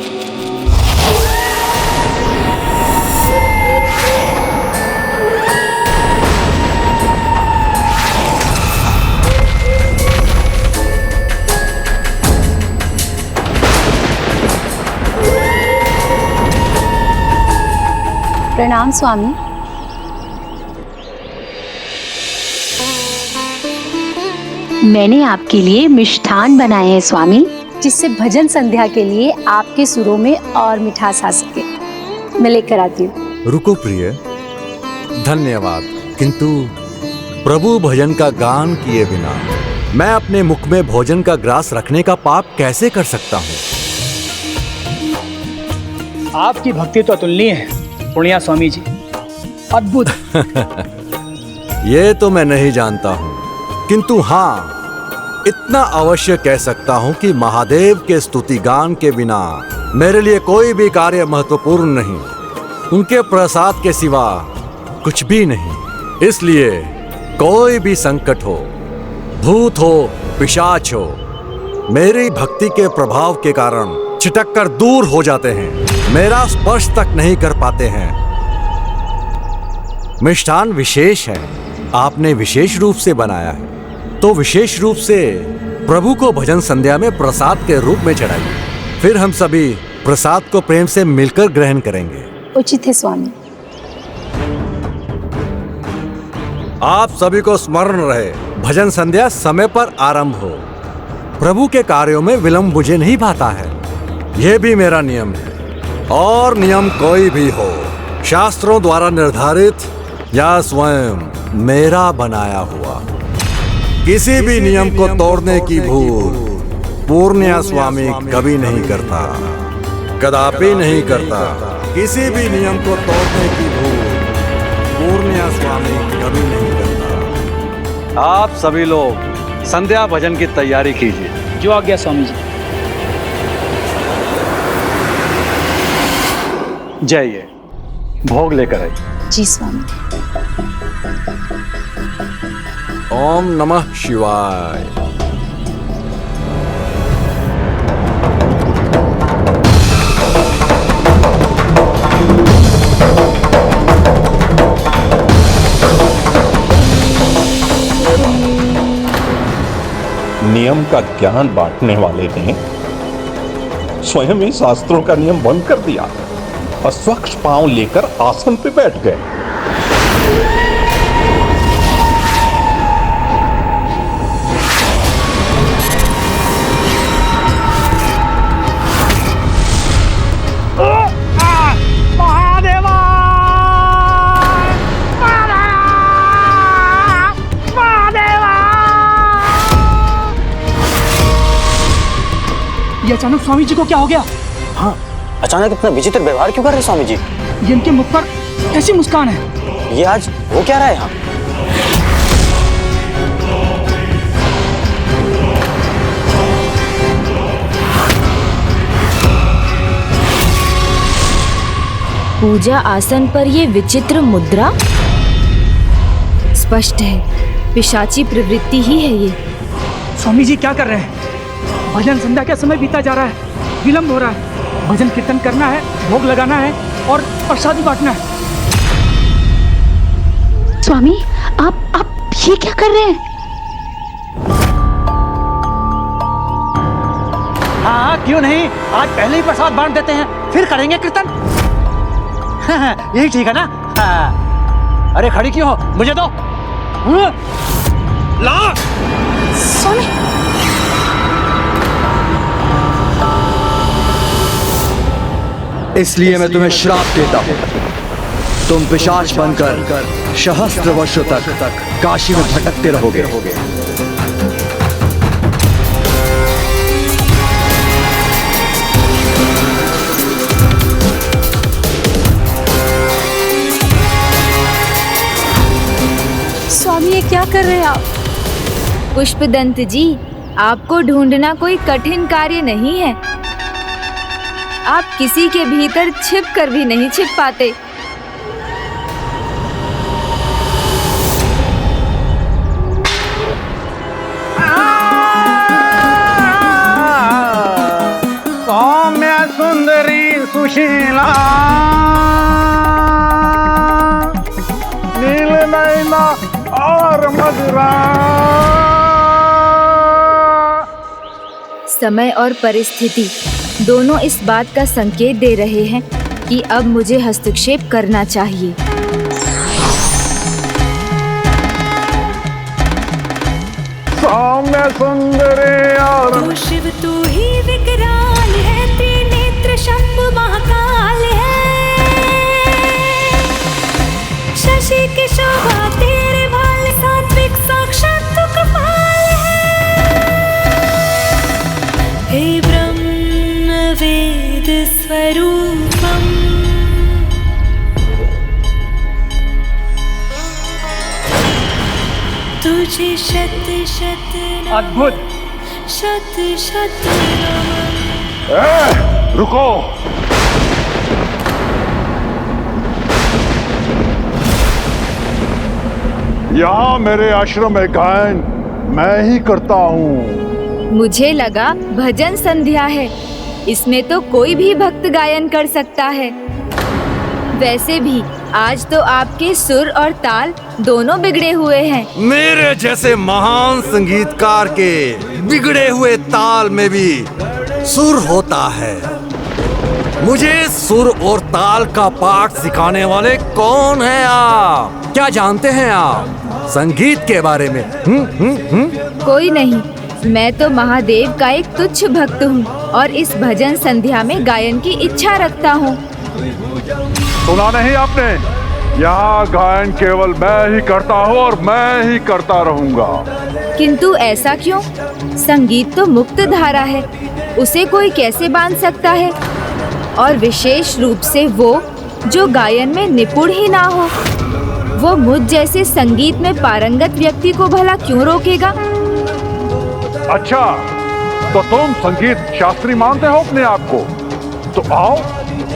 प्रणाम स्वामी। मैंने आपके लिए मिष्ठान बनाए हैं स्वामी, जिससे भजन संध्या के लिए आपके सुरों में और मिठास आ सके। मैं लेकर आती हूँ। रुको प्रिय, धन्यवाद, किंतु प्रभु भजन का गान किए बिना मैं अपने मुख में भोजन का ग्रास रखने का पाप कैसे कर सकता हूँ? आपकी भक्ति तो अतुलनीय है पुण्या स्वामी जी, अद्भुत। ये तो मैं नहीं जानता हूँ, किंतु हाँ इतना अवश्य कह सकता हूँ कि महादेव के स्तुति गान के बिना मेरे लिए कोई भी कार्य महत्वपूर्ण नहीं। उनके प्रसाद के सिवा कुछ भी नहीं। इसलिए कोई भी संकट हो, भूत हो, पिशाच हो, मेरी भक्ति के प्रभाव के कारण छिटक कर दूर हो जाते हैं, मेरा स्पर्श तक नहीं कर पाते हैं। मिष्ठान विशेष है, आपने विशेष रूप से बनाया है, तो विशेष रूप से प्रभु को भजन संध्या में प्रसाद के रूप में चढ़ाइए। फिर हम सभी प्रसाद को प्रेम से मिलकर ग्रहण करेंगे। उचित है स्वामी। आप सभी को स्मरण रहे, भजन संध्या समय पर आरंभ हो। प्रभु के कार्यों में विलंब मुझे नहीं भाता है, यह भी मेरा नियम है। और नियम कोई भी हो, शास्त्रों द्वारा निर्धारित या स्वयं मेरा बनाया हुआ, किसी भी नियम को तोड़ने की भूल पूर्ण्या स्वामी कभी नहीं करता, कदापि नहीं करता। किसी भी नियम को तोड़ने की भूल पूर्ण्या स्वामी कभी नहीं करता। आप सभी लोग संध्या भजन की तैयारी कीजिए। जो आज्ञा स्वामी जी। जाइए, भोग लेकर आइए। जी स्वामी। ओम नमः शिवाय। नियम का ज्ञान बांटने वाले ने स्वयं ही शास्त्रों का नियम भंग कर दिया और स्वच्छ पांव लेकर आसन पे बैठ गए। ये अचानक स्वामी जी को क्या हो गया? हाँ, अचानक इतना विचित्र व्यवहार क्यों कर रहे स्वामी जी? ये इनके मुख पर कैसी मुस्कान है? ये आज हो क्या रहा है यहाँ? पूजा आसन पर ये विचित्र मुद्रा, स्पष्ट है पिशाची प्रवृत्ति ही है ये। स्वामी जी क्या कर रहे हैं? भजन संध्या का समय बीता जा रहा है, विलंब हो रहा है। भजन कीर्तन करना है, भोग लगाना है और प्रसादी बांटना है। स्वामी आप ये क्या कर रहे हैं? हाँ, क्यों नहीं, आज पहले ही प्रसाद बांट देते हैं, फिर करेंगे कीर्तन। यही ठीक है ना? हाँ। अरे खड़ी क्यों हो, मुझे दो। ला स्वामी। इसलिए मैं तुम्हें श्राप देता हूं, तुम पिशाच बनकर सहस्त्र वर्षों तक काशी में भटकते रहोगे। स्वामी ये क्या कर रहे हैं आप? पुष्पदंत जी, आपको ढूंढना कोई कठिन कार्य नहीं है। आप किसी के भीतर छिप कर भी नहीं छिप पाते। सौम्य सुंदरी सुशीला नील नैना और मधुरा। समय और परिस्थिति दोनों इस बात का संकेत दे रहे हैं कि अब मुझे हस्तक्षेप करना चाहिए। सौम्य सुंदरी और तू शिव तू ही विकराल है, त्रिनेत्र शंभु महाकाल है। शशि की शोभा तेरे भाल, सात्विक साक्षात तू कपाल है। हे ब्रह्म वेद स्वरूपम, तुझे शत शत अद्भुत। शत शत रुको। यहाँ मेरे आश्रम में गायन मैं ही करता हूँ। मुझे लगा भजन संध्या है, इसमें तो कोई भी भक्त गायन कर सकता है। वैसे भी आज तो आपके सुर और ताल दोनों बिगड़े हुए हैं। मेरे जैसे महान संगीतकार के बिगड़े हुए ताल में भी सुर होता है। मुझे सुर और ताल का पाठ सिखाने वाले कौन हैं आप? क्या जानते हैं आप संगीत के बारे में? कोई नहीं, मैं तो महादेव का एक तुच्छ भक्त हूँ और इस भजन संध्या में गायन की इच्छा रखता हूँ। सुना नहीं आपने? यहाँ गायन केवल मैं ही करता हूँ और मैं ही करता रहूँगा। किंतु ऐसा क्यों? संगीत तो मुक्त धारा है, उसे कोई कैसे बांध सकता है? और विशेष रूप से वो जो गायन में निपुण ही ना हो, वो मुझ जैसे संगीत में पारंगत व्यक्ति को भला क्यों रोकेगा? अच्छा, तो तुम संगीत शास्त्री मानते हो अपने आप को? तो आओ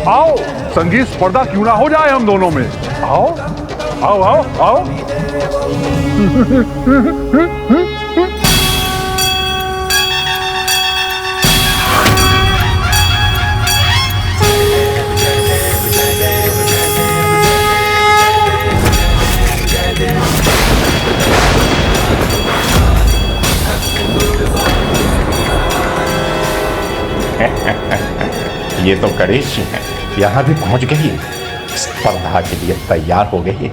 आओ, संगीत स्पर्धा क्यों ना हो जाए हम दोनों में। आओ आओ आओ आओ। ये तो गणेश जी हैं, यहाँ भी पहुँच गई है, स्पर्धा के लिए तैयार हो गई है।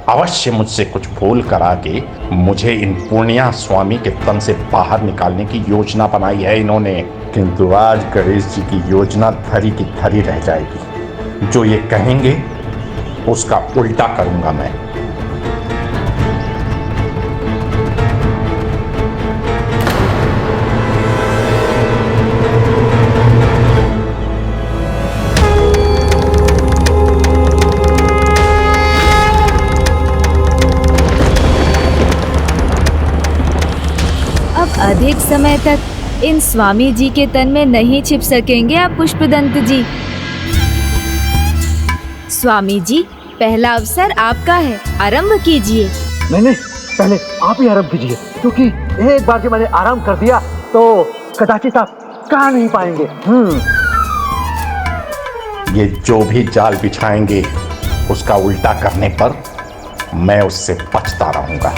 अवश्य मुझसे कुछ भूल करा के मुझे इन पूर्णिया स्वामी के तन से बाहर निकालने की योजना बनाई है इन्होंने। किंतु आज गणेश जी की योजना धरी की धरी रह जाएगी। जो ये कहेंगे उसका उल्टा करूंगा मैं। अधिक समय तक इन स्वामी जी के तन में नहीं छिप सकेंगे आप पुष्पदंत जी। स्वामी जी, पहला अवसर आपका है, आरंभ कीजिए। नहीं, पहले आप ही आरंभ कीजिए, क्योंकि एक बार जो मैंने आराम कर दिया तो कदाचित आप कहा नहीं पाएंगे। ये जो भी जाल बिछाएंगे उसका उल्टा करने पर मैं उससे बचता रहूंगा।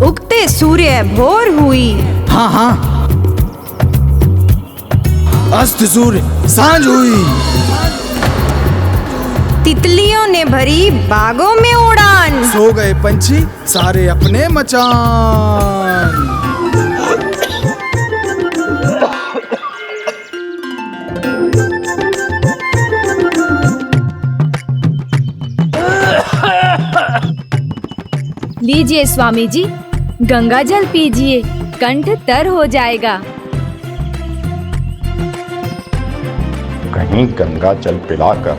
उगते सूर्य भोर हुई। हाँ हाँ, अस्त सूर्य सांझ हुई। तितलियों ने भरी बागों में उड़ान। सो गए पंछी सारे अपने मचान। लीजिए स्वामी जी, गंगा जल पीजिए, कंठ तर हो जाएगा। कहीं गंगा जल पिलाकर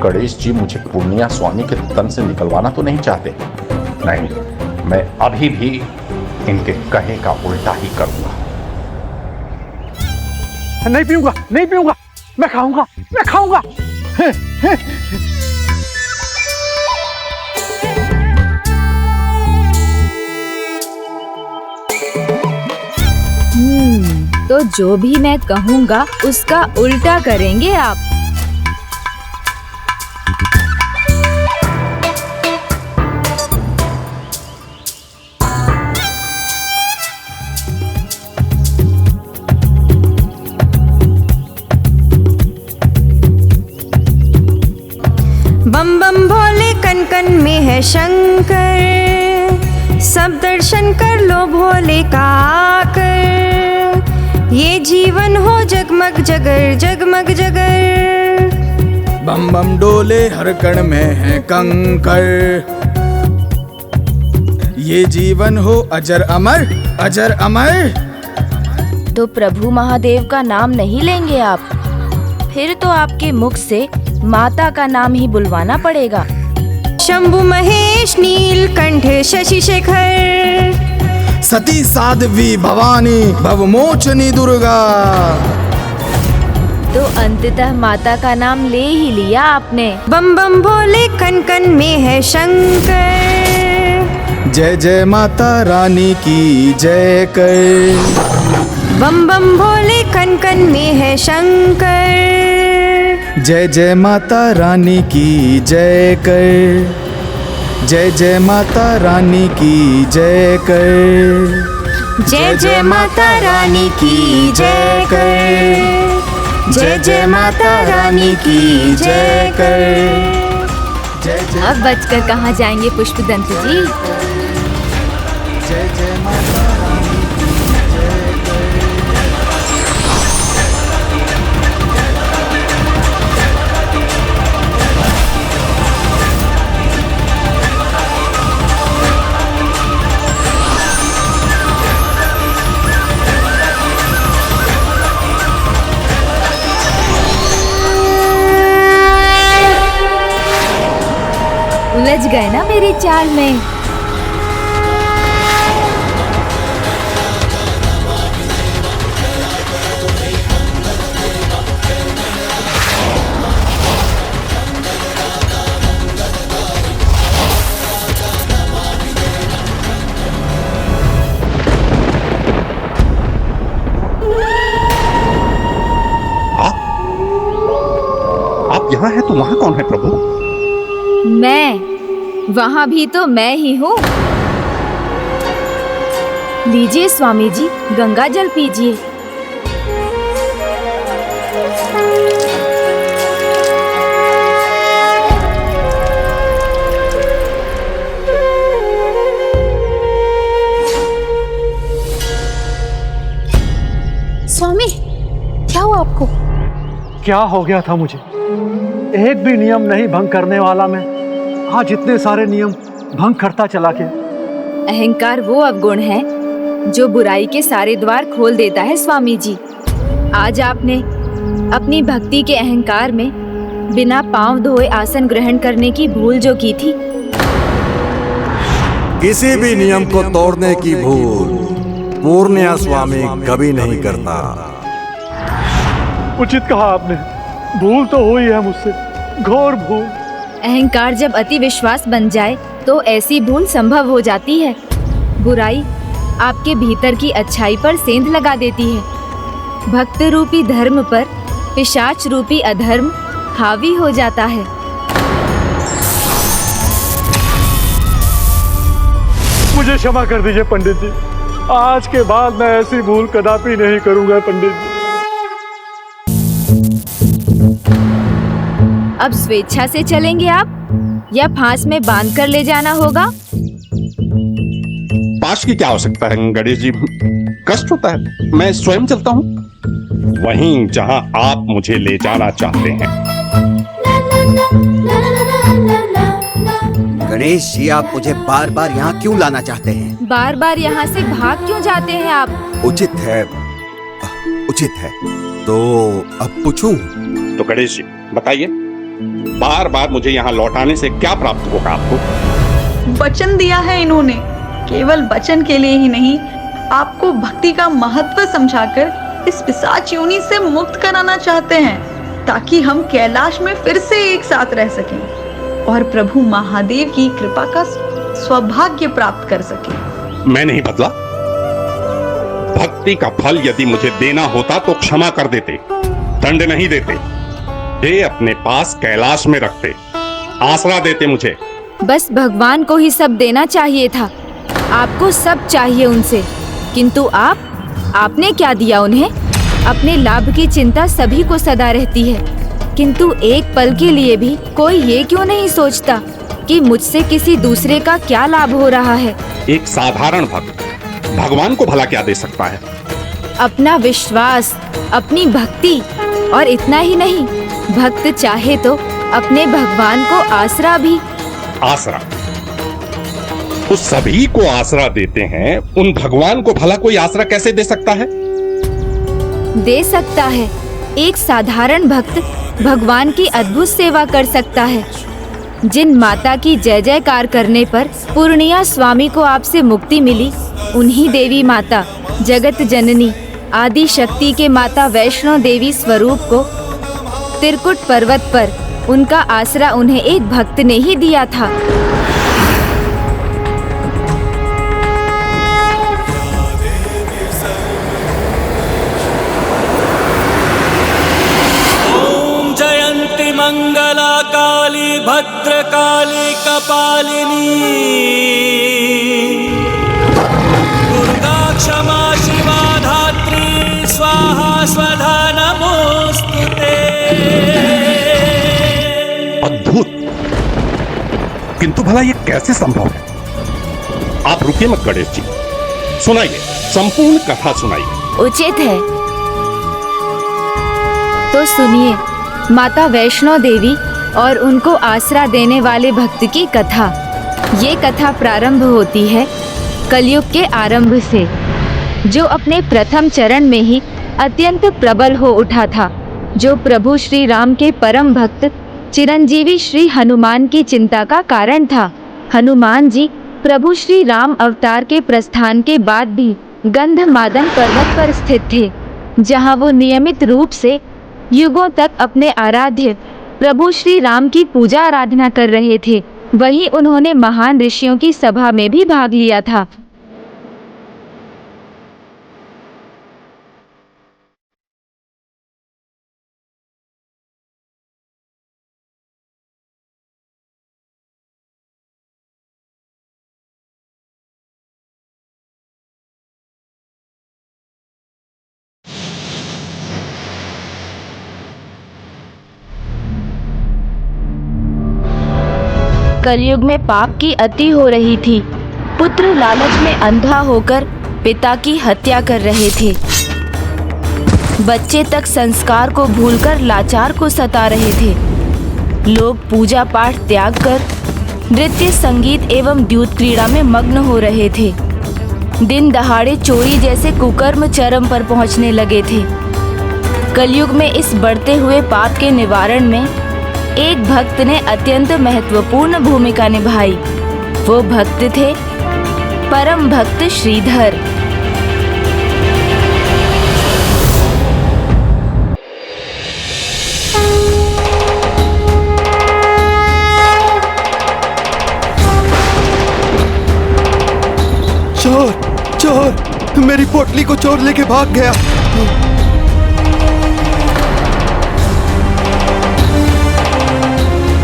गणेश जी मुझे पूर्णिया स्वामी के तन से निकलवाना तो नहीं चाहते? नहीं, मैं अभी भी इनके कहे का उल्टा ही करूंगा। नहीं पीऊंगा, नहीं पीऊंगा, मैं खाऊंगा, मैं खाऊंगा। तो जो भी मैं कहूँगा उसका उल्टा करेंगे आप। बम बम भोले कन कन में है शंकर, सब दर्शन कर लो भोले का आकर। ये जीवन हो जगमग जगर जगमग जगर। बम बम डोले हर कण में है कंकर। ये जीवन हो अजर अमर अजर अमर। तो प्रभु महादेव का नाम नहीं लेंगे आप? फिर तो आपके मुख से माता का नाम ही बुलवाना पड़ेगा। शंभु महेश नीलकंठ शशि शेखर, सती साध्वी भवानी भवमोचनी दुर्गा। तो अंततः माता का नाम ले ही लिया आपने। बम बम भोले कन कन में है शंकर, जय जय माता रानी की जय कर। बम बम भोले कन कन में है शंकर, जय जय माता रानी की जय कर। जय जय माता रानी की जय कर। जय जय माता रानी की जय कर। जय जय माता रानी की जय कर। अब बचकर कहाँ जाएंगे पुष्पदंत जी? जय जय माता रानी की जय कर। उलझ गए ना मेरी चाल में। आप यहाँ हैं तो वहाँ कौन है प्रभु? मैं वहाँ भी तो मैं ही हूँ। लीजिए स्वामी जी, गंगा जल पीजिए। स्वामी, क्या हुआ आपको? क्या हो गया था मुझे? एक भी नियम नहीं भंग करने वाला मैं आज इतने सारे नियम भंग करता चला के। अहंकार वो अवगुण है जो बुराई के सारे द्वार खोल देता है स्वामी जी। आज आपने अपनी भक्ति के अहंकार में बिना पांव धोए आसन ग्रहण करने की भूल जो की थी। किसी भी नियम को तोड़ने की भूल पूर्ण्य स्वामी कभी नहीं करता। उचित कहा आपने, भूल तो हुई है मुझसे, घोर भूल। अहंकार जब अति विश्वास बन जाए तो ऐसी भूल संभव हो जाती है। बुराई आपके भीतर की अच्छाई पर सेंध लगा देती है। भक्त रूपी धर्म पर पिशाच रूपी अधर्म हावी हो जाता है। मुझे क्षमा कर दीजिए पंडित जी, आज के बाद मैं ऐसी भूल कदापि नहीं करूंगा पंडित जी। अब स्वेच्छा से चलेंगे आप या फांस में बांध कर ले जाना होगा? पाश की क्या आवश्यकता है गणेश जी, कष्ट होता है, मैं स्वयं चलता हूँ वहीं जहाँ आप मुझे ले जाना चाहते हैं। गणेश जी, आप मुझे बार बार यहाँ क्यों लाना चाहते हैं? बार बार यहाँ से भाग क्यों जाते हैं आप? उचित है, उचित है, तो अब पूछूं? तो गणेश जी बताइए, बार बार मुझे यहाँ लौटाने से क्या प्राप्त होगा आपको? वचन दिया है इन्होंने, केवल वचन के लिए ही नहीं, आपको भक्ति का महत्व समझाकर इस पिशाच योनि से मुक्त कराना चाहते हैं, ताकि हम कैलाश में फिर से एक साथ रह सकें और प्रभु महादेव की कृपा का सौभाग्य प्राप्त कर सकें। मैं नहीं बदला। भक्ति का फल यदि मुझे देना होता तो क्षमा कर देते, दंड नहीं देते, ये अपने पास कैलाश में रखते, आसरा देते मुझे। बस भगवान को ही सब देना चाहिए था, आपको सब चाहिए उनसे, किंतु आपने क्या दिया उन्हें? अपने लाभ की चिंता सभी को सदा रहती है, किंतु एक पल के लिए भी कोई ये क्यों नहीं सोचता कि मुझसे किसी दूसरे का क्या लाभ हो रहा है? एक साधारण भक्त भगवान को भला क्या दे सकता है? अपना विश्वास, अपनी भक्ति, और इतना ही नहीं, भक्त चाहे तो अपने भगवान को आसरा भी। आसरा? तो सभी को आसरा देते हैं, उन भगवान को भला कोई आसरा कैसे दे सकता है? दे सकता है। एक साधारण भक्त भगवान की अद्भुत सेवा कर सकता है। जिन माता की जय जयकार करने पर पूर्णिया स्वामी को आपसे मुक्ति मिली, उन्हीं देवी माता जगत जननी आदि शक्ति के माता वैष्णो देवी स्वरूप को त्रिकुट पर्वत पर उनका आसरा उन्हें एक भक्त ने ही दिया था। ओम जयंती मंगला काली भद्रकाली कपालिनी दुर्गा क्षमा शिवा धात्री स्वाहा स्वधा नमोस्तुते। अद्भुत, किंतु भला ये कैसे संभव है? आप रुकिए मत गणेश जी, सुनाइए, संपूर्ण कथा सुनाइए। उचित है, तो सुनिए माता वैष्णो देवी और उनको आसरा देने वाले भक्त की कथा। ये कथा प्रारंभ होती है कलयुग के आरंभ से, जो अपने प्रथम चरण में ही अत्यंत प्रबल हो उठा था, जो प्रभु श्री राम के परम भक्त चिरंजीवी श्री हनुमान की चिंता का कारण था। हनुमान जी प्रभु श्री राम अवतार के प्रस्थान के बाद भी गंधमादन पर्वत पर स्थित थे, जहां वो नियमित रूप से युगों तक अपने आराध्य प्रभु श्री राम की पूजा आराधना कर रहे थे। वहीं उन्होंने महान ऋषियों की सभा में भी भाग लिया था। कलयुग में पाप की अति हो रही थी। पुत्र लालच में अंधा होकर पिता की हत्या कर रहे थे। बच्चे तक संस्कार को भूलकर लाचार को सता रहे थे। लोग पूजा पाठ त्याग कर नृत्य संगीत एवं द्यूत क्रीड़ा में मग्न हो रहे थे। दिन दहाड़े चोरी जैसे कुकर्म चरम पर पहुंचने लगे थे। कलयुग में इस बढ़ते हुए पाप के निवारण में एक भक्त ने अत्यंत महत्वपूर्ण भूमिका निभाई। वो भक्त थे परम भक्त श्रीधर। चोर चोर, मेरी पोटली को चोर लेके भाग गया।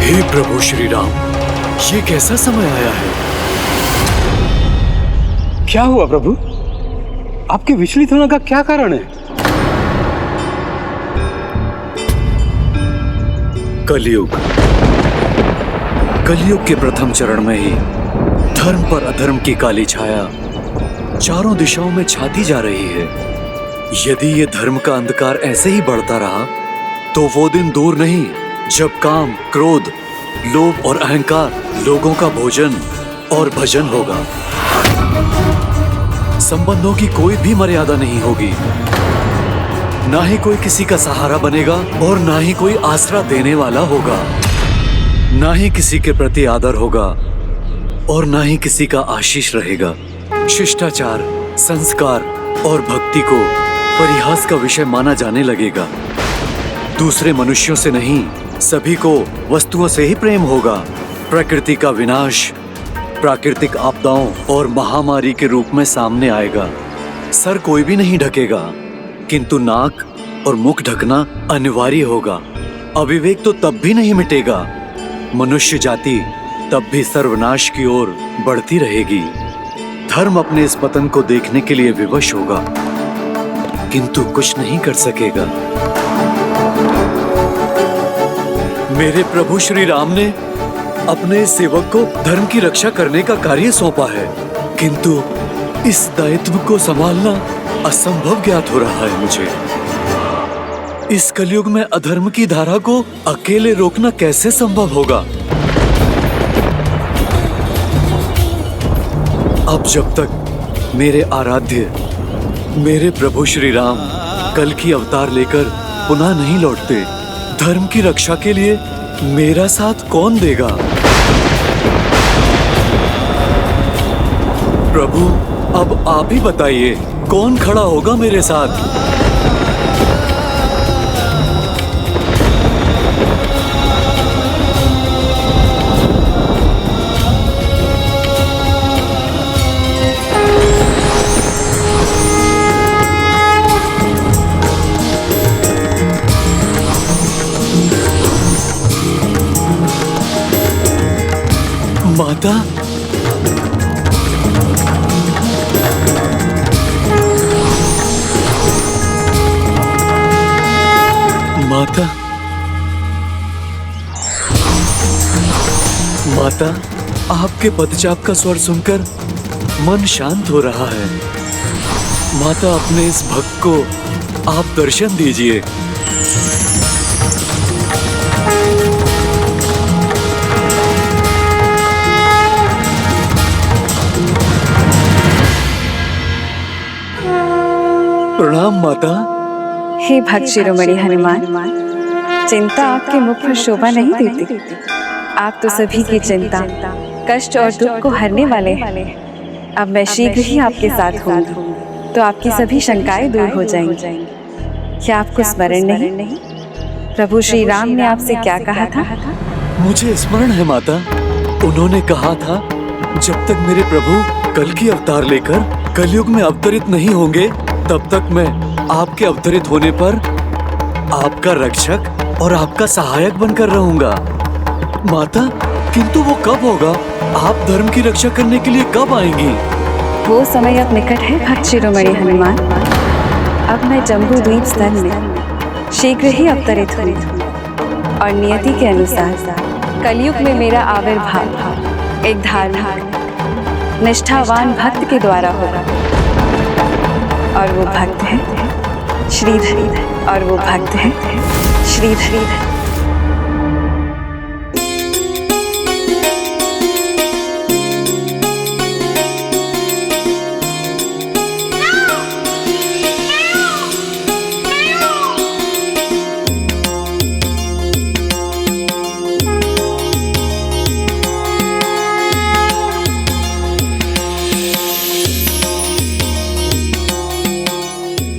हे प्रभु श्री राम, ये कैसा समय आया है? क्या हुआ प्रभु? आपके विचलित होने का क्या कारण है? कलयुग के प्रथम चरण में ही धर्म पर अधर्म की काली छाया चारों दिशाओं में छाती जा रही है। यदि ये धर्म का अंधकार ऐसे ही बढ़ता रहा तो वो दिन दूर नहीं जब काम, क्रोध, लोभ और अहंकार लोगों का भोजन और भजन होगा। संबंधों की कोई भी मर्यादा नहीं होगी। ना ही कोई किसी का सहारा बनेगा और ना ही कोई आसरा देने वाला होगा। ना ही किसी के प्रति आदर होगा और ना ही किसी का आशीष रहेगा। शिष्टाचार, संस्कार और भक्ति को परिहास का विषय माना जाने लगेगा। दूसरे मनुष्यों से नहीं, सभी को वस्तुओं से ही प्रेम होगा। प्रकृति का विनाश प्राकृतिक आपदाओं और महामारी के रूप में सामने आएगा। सर कोई भी नहीं ढकेगा, किंतु नाक और मुख ढकना अनिवार्य होगा। अविवेक तो तब भी नहीं मिटेगा। मनुष्य जाति तब भी सर्वनाश की ओर बढ़ती रहेगी। धर्म अपने इस पतन को देखने के लिए विवश होगा, किंतु कुछ नहीं कर सकेगा। मेरे प्रभु श्री राम ने अपने सेवक को धर्म की रक्षा करने का कार्य सौंपा है, किंतु इस दायित्व को संभालना असंभव ज्ञात हो रहा है मुझे। इस कलयुग में अधर्म की धारा को अकेले रोकना कैसे संभव होगा? अब जब तक मेरे आराध्य, मेरे प्रभु श्री राम कल की अवतार लेकर पुनः नहीं लौटते। धर्म की रक्षा के लिए मेरा साथ कौन देगा? प्रभु, अब आप ही बताइए, कौन खड़ा होगा मेरे साथ? माता, माता, माता, आपके पदचाप का स्वर सुनकर मन शांत हो रहा है। माता, अपने इस भक्त को आप दर्शन दीजिए। प्रणाम माता। हे भक्त शिरोमणि हनुमान, चिंता आपके मुख पर शोभा नहीं देती। आप तो सभी की चिंता, कष्ट और दुख को हरने वाले हैं। अब मैं शीघ्र ही आपके साथ होंगी, तो आपकी सभी शंकाएं दूर हो जाएंगी। क्या आपको स्मरण नहीं? प्रभु श्री राम ने आपसे क्या कहा था? मुझे स्मरण है माता। उन्होंने कहा था, जब तक मेरे प्रभु कल की अवतार लेकर कलयुग में अवतरित नहीं होंगे, तब तक मैं आपके अवतरित होने पर आपका रक्षक और आपका सहायक बनकर रहूंगा। माता, किंतु वो कब होगा? आप धर्म की रक्षा करने के लिए कब आएंगी? वो समय अब निकट है भक्त शिरोमणि हनुमान। अब मैं जम्बू द्वीप स्थल में शीघ्र ही अवतरित हुई और नियति के अनुसार कलयुग में मेरा आविर्भाव एक धार्मिक निष्ठावान भक्त के द्वारा होगा। और वो भक्त है श्रीधर, और वो भक्त है श्रीधर।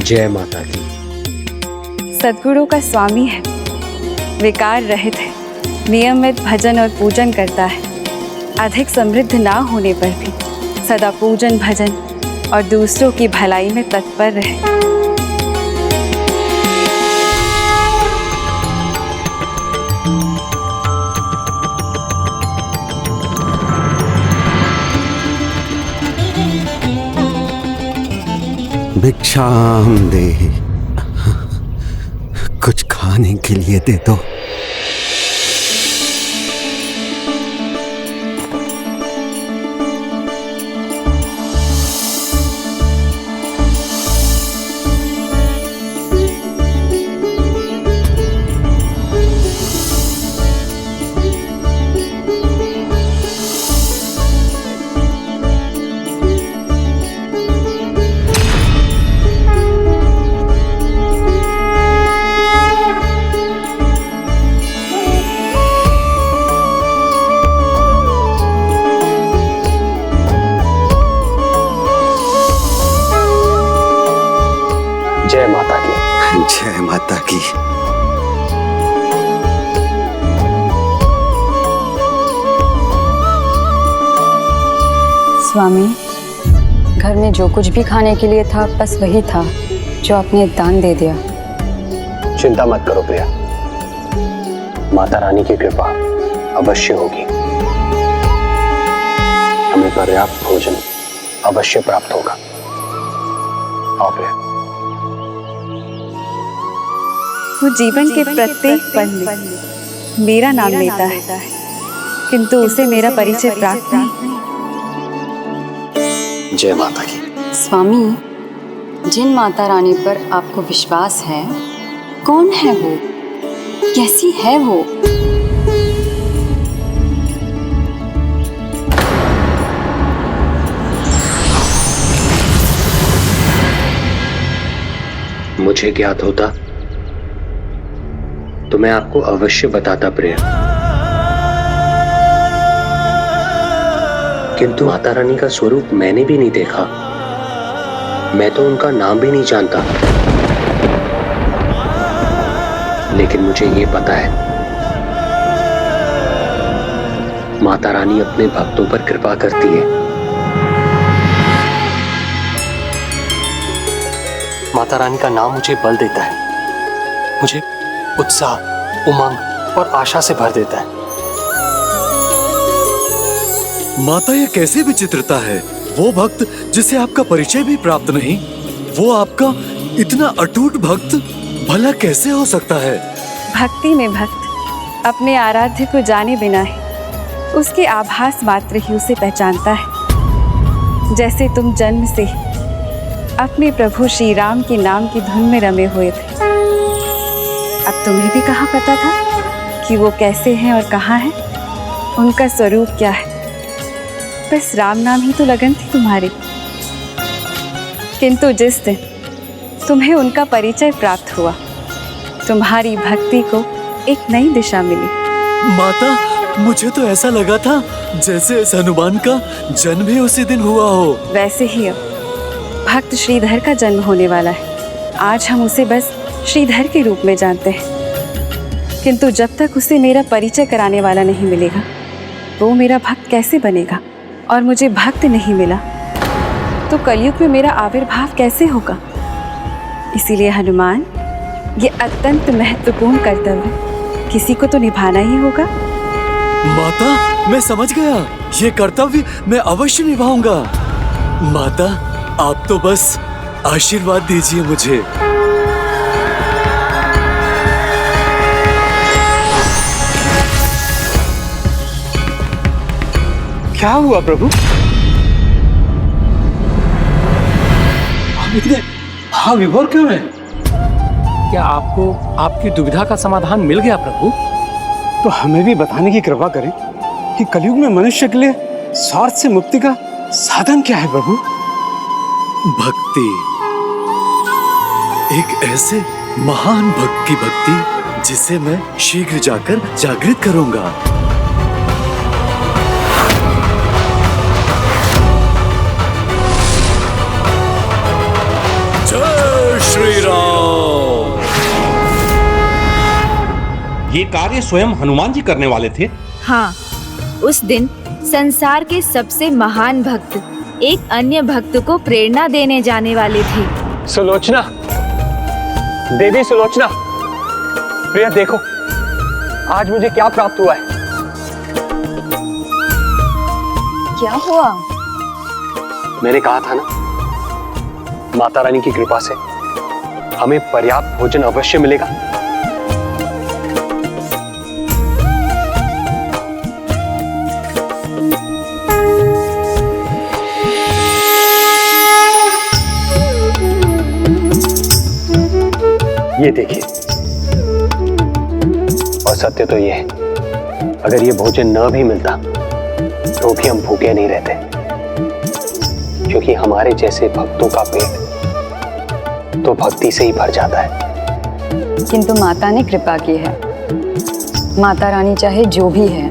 जय माता की। सद्गुरु का स्वामी है, विकार रहित है, नियमित भजन और पूजन करता है। अधिक समृद्ध ना होने पर भी सदा पूजन भजन और दूसरों की भलाई में तत्पर रहे। भिक्षाम दे, कुछ खाने के लिए दे दो। जय माता की। जय माता की। स्वामी, घर में जो कुछ भी खाने के लिए था बस वही था जो आपने दान दे दिया। चिंता मत करो प्रिया, माता रानी की कृपा अवश्य होगी। हमें पर्याप्त भोजन अवश्य प्राप्त होगा। आओ प्रिया। वो जीवन के प्रत्येक पल में मेरा नाम लेता है, किंतु उसे मेरा परिचय प्राप्त नहीं। जय माता की। स्वामी, जिन माता रानी पर आपको विश्वास है, कौन है वो? कैसी है वो? मुझे ज्ञात होता तो मैं आपको अवश्य बताता प्रिया, किंतु माता रानी का स्वरूप मैंने भी नहीं देखा। मैं तो उनका नाम भी नहीं जानता, लेकिन मुझे ये पता है माता रानी अपने भक्तों पर कृपा करती है। माता रानी का नाम मुझे बल देता है, मुझे उत्साह, उमंग और आशा से भर देता है। माता, ये कैसी विचित्रता है। वो भक्त जिसे आपका परिचय भी प्राप्त नहीं, वो आपका इतना अटूट भक्त भला कैसे हो सकता है? भक्ति में भक्त अपने आराध्य को जाने बिना ही उसके आभास मात्र ही उसे पहचानता है। जैसे तुम जन्म से अपने प्रभु श्री राम के नाम की धुन में रमे हुए थे। अब तुम्हें भी कहाँ पता था कि वो कैसे हैं और कहाँ हैं, उनका स्वरूप क्या है। बस राम नाम ही तो लगन थी तुम्हारी। किंतु जिस दिन तुम्हें उनका परिचय प्राप्त हुआ, तुम्हारी भक्ति को एक नई दिशा मिली। माता, मुझे तो ऐसा लगा था जैसे इस हनुमान का जन्म ही उसी दिन हुआ हो। वैसे ही अब भक्त श्रीधर का जन्म होने वाला है। आज हम उसे बस श्रीधर के रूप में जानते हैं, किंतु जब तक उसे मेरा परिचय कराने वाला नहीं मिलेगा, वो मेरा भक्त कैसे बनेगा? और मुझे भक्त नहीं मिला तो कलयुग में मेरा आविर्भाव कैसे होगा? इसीलिए हनुमान, ये अत्यंत महत्वपूर्ण कर्तव्य किसी को तो निभाना ही होगा। माता, मैं समझ गया। ये कर्तव्य मैं अवश्य निभाऊंगा। माता, आप तो बस आशीर्वाद दीजिए मुझे। क्या हुआ प्रभु? आप इतने विभोर क्यों हैं? क्या आपको आपकी दुविधा का समाधान मिल गया प्रभु? तो हमें भी बताने की कृपा करें कि कलयुग में मनुष्य के लिए स्वार्थ से मुक्ति का साधन क्या है प्रभु? भक्ति, एक ऐसे महान भक्त की भक्ति जिसे मैं शीघ्र जाकर जागृत करूंगा। जय श्री राम। ये कार्य स्वयं हनुमान जी करने वाले थे? हाँ, उस दिन संसार के सबसे महान भक्त एक अन्य भक्त को प्रेरणा देने जाने वाले थे। सुलोचना, देवी सुलोचना, प्रिया देखो, आज मुझे क्या प्राप्त हुआ है। क्या हुआ? मैंने कहा था ना, माता रानी की कृपा से हमें पर्याप्त भोजन अवश्य मिलेगा। ये देखिए, और सत्य तो ये है, अगर ये भोजन न भी मिलता तो भी हम भूखे नहीं रहते, क्योंकि हमारे जैसे भक्तों का पेट तो भक्ति से ही भर जाता है। किंतु माता ने कृपा की है। माता रानी चाहे जो भी है,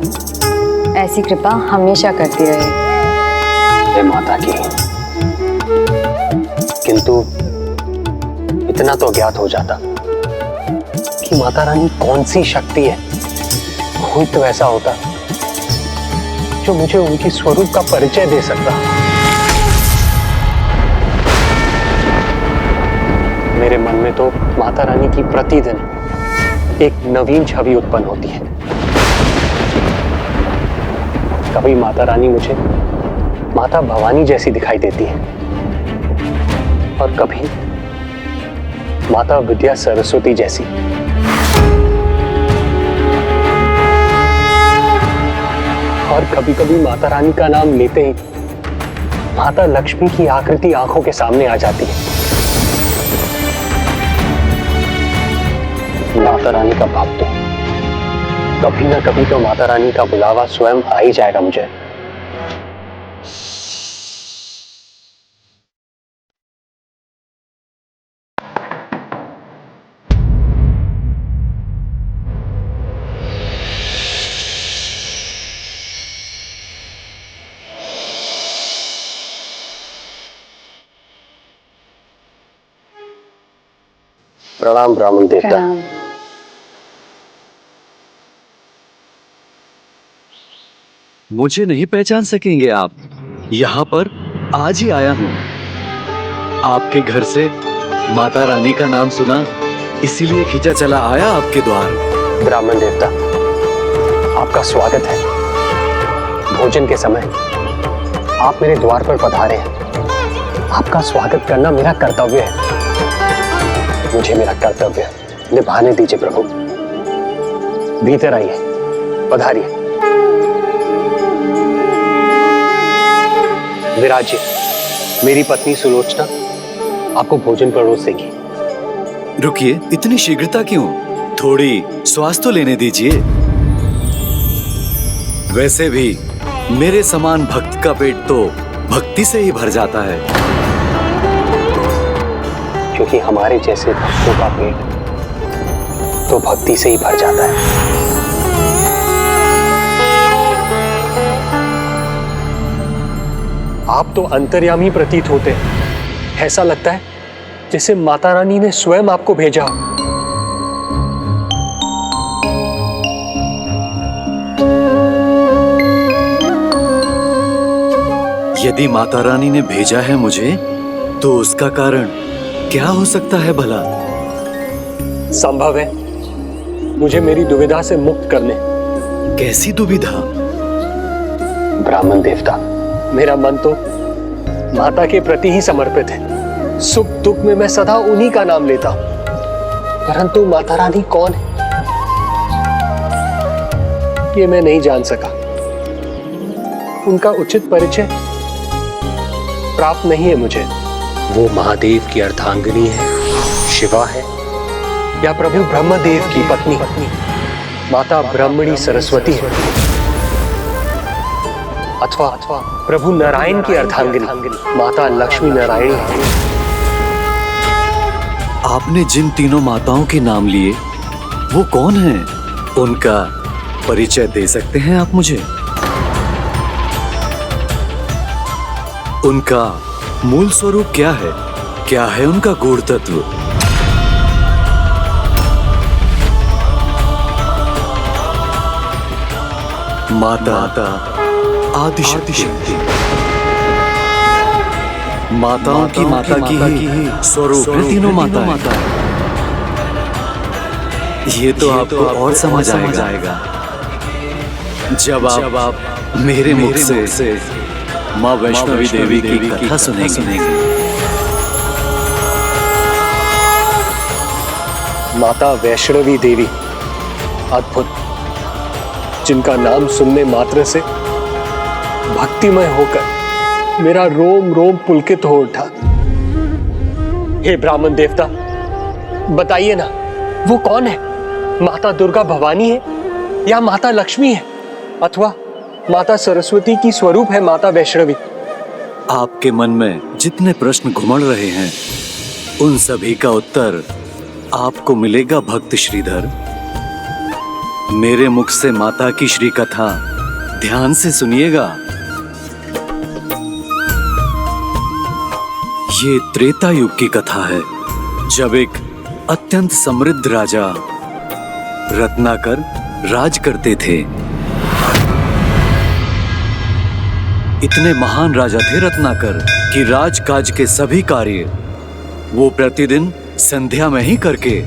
ऐसी कृपा हमेशा करती रहे। जय माता की। किंतु इतना तो ज्ञात हो जाता कि माता रानी कौन सी शक्ति है। कोई तो ऐसा होता जो मुझे उनके स्वरूप का परिचय दे सकता। मेरे मन में तो माता रानी की प्रतिदिन एक नवीन छवि उत्पन्न होती है। कभी माता रानी मुझे माता भवानी जैसी दिखाई देती है, और कभी माता विद्या सरस्वती जैसी। और कभी कभी माता रानी का नाम लेते ही माता लक्ष्मी की आकृति आंखों के सामने आ जाती है। माता रानी का भक्त, कभी ना कभी तो माता रानी का बुलावा स्वयं आ ही जाएगा मुझे। प्रणाम ब्राह्मण देवता। मुझे नहीं पहचान सकेंगे आप। यहाँ पर आज ही आया हूँ। आपके घर से माता रानी का नाम सुना, इसीलिए खींचा चला आया आपके द्वार। ब्राह्मण देवता, आपका स्वागत है। भोजन के समय आप मेरे द्वार पर पधारे हैं। आपका स्वागत करना मेरा कर्तव्य है। मुझे मेरा कर्तव्य निभाने दीजिए प्रभु। भीतर आइए, पधारिए। विराजिए। मेरी पत्नी सुलोचना आपको भोजन परोसेगी। रुकिए, इतनी शीघ्रता क्यों? थोड़ी श्वास तो लेने दीजिए। वैसे भी मेरे समान भक्त का पेट तो भक्ति से ही भर जाता है। क्योंकि हमारे जैसे भक्तों का पेट तो भक्ति से ही भर जाता है। आप तो अंतर्यामी प्रतीत होते हैं। ऐसा लगता है जैसे माता रानी ने स्वयं आपको भेजा हो। यदि माता रानी ने भेजा है मुझे, तो उसका कारण क्या हो सकता है भला? संभव है मुझे मेरी दुविधा से मुक्त करने। कैसी दुविधा? ब्राह्मण देवता, मेरा मन तो माता के प्रति ही समर्पित है। सुख दुख में मैं सदा उन्हीं का नाम लेता हूं। परंतु माता रानी कौन है, ये मैं नहीं जान सका। उनका उचित परिचय प्राप्त नहीं है मुझे। वो महादेव की अर्धांगिनी है, शिवा है, या प्रभु ब्रह्मदेव की पत्नी माता ब्रह्मणी सरस्वती है, अथवा प्रभु नारायण की अर्धांगिनी माता लक्ष्मी नारायणी है। आपने जिन तीनों माताओं के नाम लिए, वो कौन हैं? उनका परिचय दे सकते हैं आप मुझे? उनका मूल स्वरूप क्या है? क्या है उनका गूढ़ तत्व? माता आदिशक्ति, माताओं की माता की ही स्वरूप है तीनों माताएं। ये तो आपको और समझ आएगा जब आप मेरे मुख से माँ वैष्णवी देवी की कथा सुनेंगे। माता वैष्णवी देवी अद्भुत, जिनका नाम सुनने मात्र से भक्तिमय होकर मेरा रोम रोम पुलकित हो उठा। हे ब्राह्मण देवता, बताइए ना, वो कौन है? माता दुर्गा भवानी है, या माता लक्ष्मी है, अथवा माता सरस्वती की स्वरूप है माता वैष्णवी? आपके मन में जितने प्रश्न घुमड़ रहे हैं, उन सभी का उत्तर आपको मिलेगा भक्त श्रीधर। मेरे मुख से माता की श्री कथा ध्यान से सुनिएगा। ये त्रेता युग की कथा है, जब एक अत्यंत समृद्ध राजा रत्नाकर राज करते थे। इतने महान राजा थे रत्नाकर कि राजकाज के सभी कार्य वो प्रतिदिन संध्या में ही करके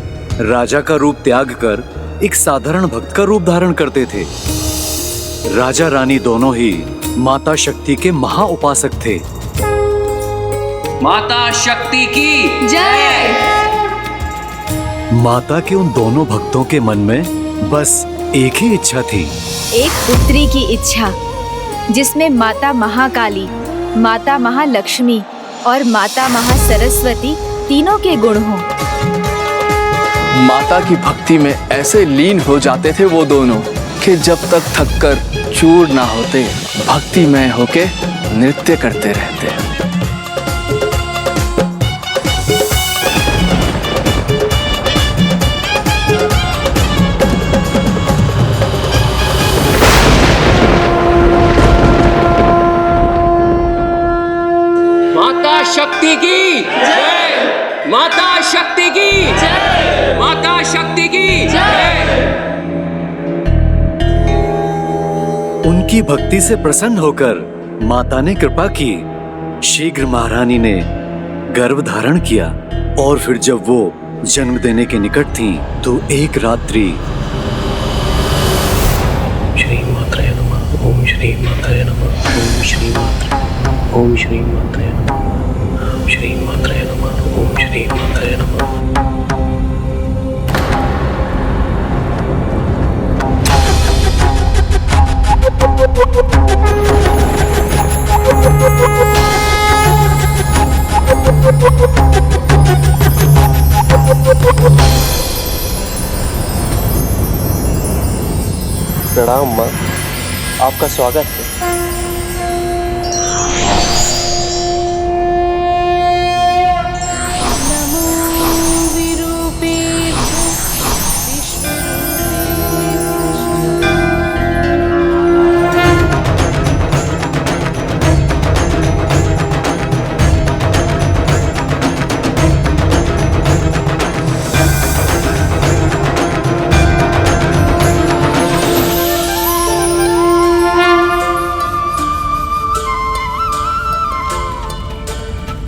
राजा का रूप त्याग कर एक साधारण भक्त का रूप धारण करते थे। राजा रानी दोनों ही माता शक्ति के महा उपासक थे। माता शक्ति की जय। माता के उन दोनों भक्तों के मन में बस एक ही इच्छा थी, एक पुत्री की इच्छा, जिसमें माता महाकाली, माता महालक्ष्मी और माता महासरस्वती तीनों के गुण हों। माता की भक्ति में ऐसे लीन हो जाते थे वो दोनों कि जब तक थककर चूर ना होते, भक्तिमय होके नृत्य करते रहते। माता शक्ति की जय। माता शक्ति की जय। की जय। उनकी भक्ति से प्रसन्न होकर माता ने कृपा की। शीघ्र महारानी ने गर्भ धारण किया और फिर जब वो जन्म देने के निकट थीं, तो एक रात्रि श्री मात्रे नमः। ओम श्री मात्रे नमः। ओम श्री मात्रे। ओम श्री मात्रे नमः। ओम श्री मात्रे नमः। ओम श्री मात्रे नमः। प्रणाम माँ, आपका स्वागत है।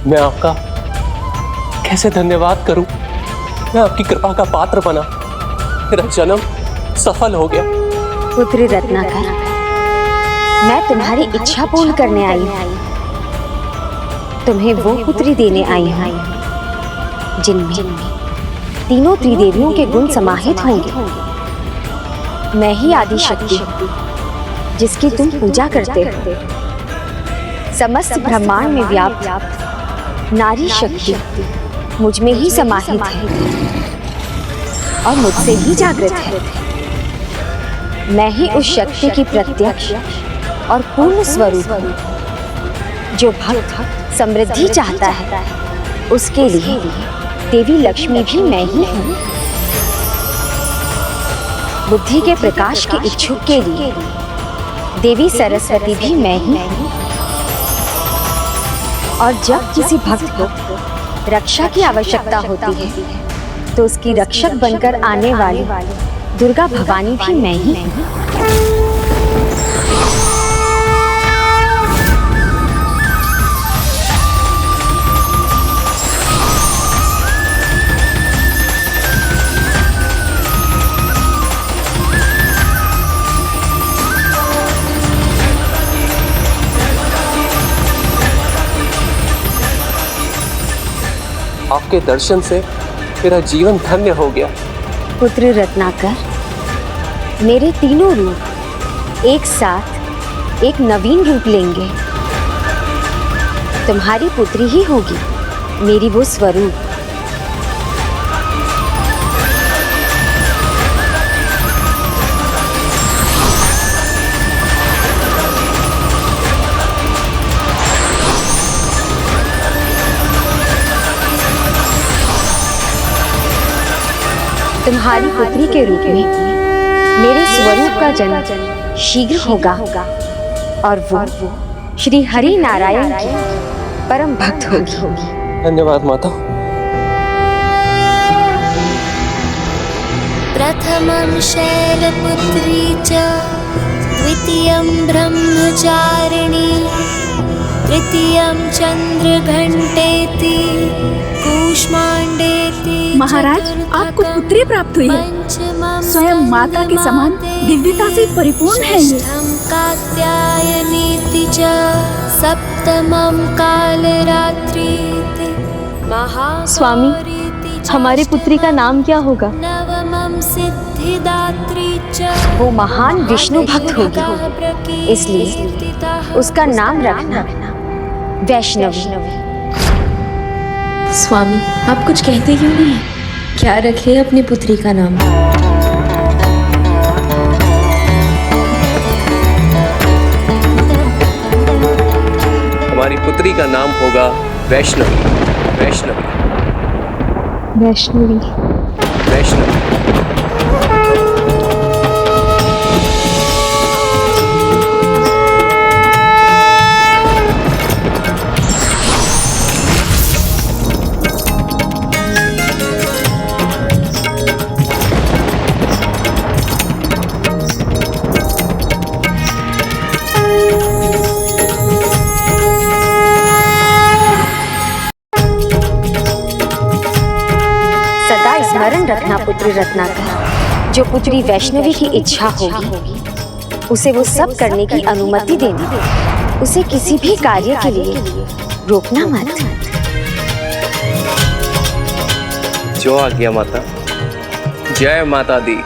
मैं आपका कैसे धन्यवाद करूं? मैं आपकी कृपा का पात्र बना, मेरा जन्म सफल हो गया। पुत्री रत्नाकर, मैं तुम्हारी इच्छा पूर्ण करने आई हूँ। तुम्हें वो पुत्री देने आई हूँ जिनमें तीनों त्रिदेवियों के गुण समाहित होंगे। मैं ही आदि शक्ति, जिसकी तुम पूजा करते हो, समस्त ब्रह्मांड में व्याप्त नारी शक्ति मुझ में ही समाहित है और मुझसे ही जागृत है। मैं ही उस शक्ति की प्रत्यक्ष और पूर्ण स्वरूप हूँ। जो भक्त समृद्धि चाहता है, उसके लिए देवी लक्ष्मी भी मैं ही हूँ। बुद्धि के प्रकाश के इच्छुक के लिए देवी सरस्वती भी मैं ही हूँ। और जब किसी भक्त को रक्षा की आवश्यकता होती है, तो उसकी रक्षक बनकर आने वाली दुर्गा भवानी भी मैं ही हूँ। आपके दर्शन से मेरा जीवन धन्य हो गया। पुत्री रत्नाकर, मेरे तीनों रूप एक साथ एक नवीन रूप लेंगे। तुम्हारी पुत्री ही होगी मेरी वो स्वरूप। तुम्हारी पुत्री के रूप में मेरे स्वरूप का जन्म शीघ्र होगा और वो श्री हरि नारायण की परम भक्त होगी। धन्यवाद माता। प्रथमं शैलपुत्री च द्वितीयं ब्रह्मचारिणी तृतीयं चंद्रघंटेति कूष्मांडेति। महाराज, आपको पुत्री प्राप्त हुई है। स्वयं माता के समान दिव्यता से परिपूर्ण है ये। कात्यायनीति च सप्तमं कालरात्रि। स्वामी, हमारी पुत्री का नाम क्या होगा? नवमं सिद्धिदात्री च। वो महान विष्णु भक्त होगी, इसलिए उसका नाम रखना वैष्णवी। स्वामी, आप कुछ कहते क्यों नहीं? क्या रखे अपनी पुत्री का नाम? हमारी पुत्री का नाम होगा वैष्णवी। वैष्णवी। वैष्णवी। वैष्णवी। रत्नाकर, जो पुत्री वैष्णवी की इच्छा होगी उसे वो सब करने की अनुमति देना। उसे किसी भी कार्य के लिए रोकना मत। जो आज्ञा माता। जय माता दी।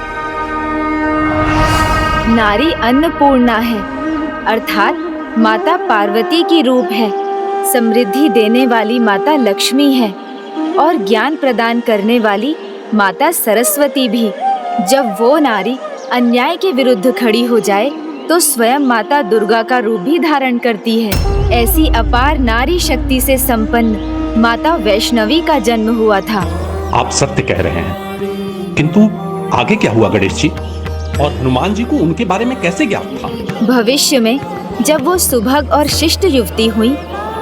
नारी अन्नपूर्णा है, अर्थात माता पार्वती की रूप है। समृद्धि देने वाली माता लक्ष्मी है और ज्ञान प्रदान करने वाली माता सरस्वती भी। जब वो नारी अन्याय के विरुद्ध खड़ी हो जाए तो स्वयं माता दुर्गा का रूप भी धारण करती है। ऐसी अपार नारी शक्ति से संपन्न माता वैष्णवी का जन्म हुआ था। आप सत्य कह रहे हैं, किंतु आगे क्या हुआ गणेश जी? और हनुमान जी को उनके बारे में कैसे ज्ञात था? भविष्य में जब वो सुभग और शिष्ट युवती हुई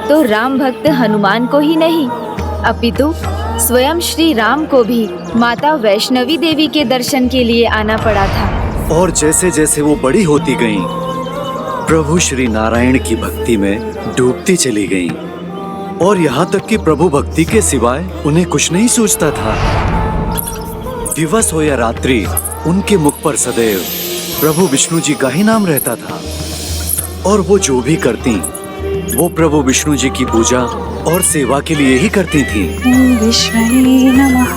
तो राम भक्त हनुमान को ही नहीं अपितु स्वयं श्री राम को भी माता वैष्णवी देवी के दर्शन के लिए आना पड़ा था। और जैसे जैसे वो बड़ी होती गईं, प्रभु श्री नारायण की भक्ति में डूबती चली गईं, और यहाँ तक कि प्रभु भक्ति के सिवाय उन्हें कुछ नहीं सूझता था। दिवस हो या रात्रि उनके मुख पर सदैव प्रभु विष्णु जी का ही नाम रहता था, और वो जो भी करती वो प्रभु विष्णु जी की पूजा और सेवा के लिए ही करती थी। विष्णवे नमः।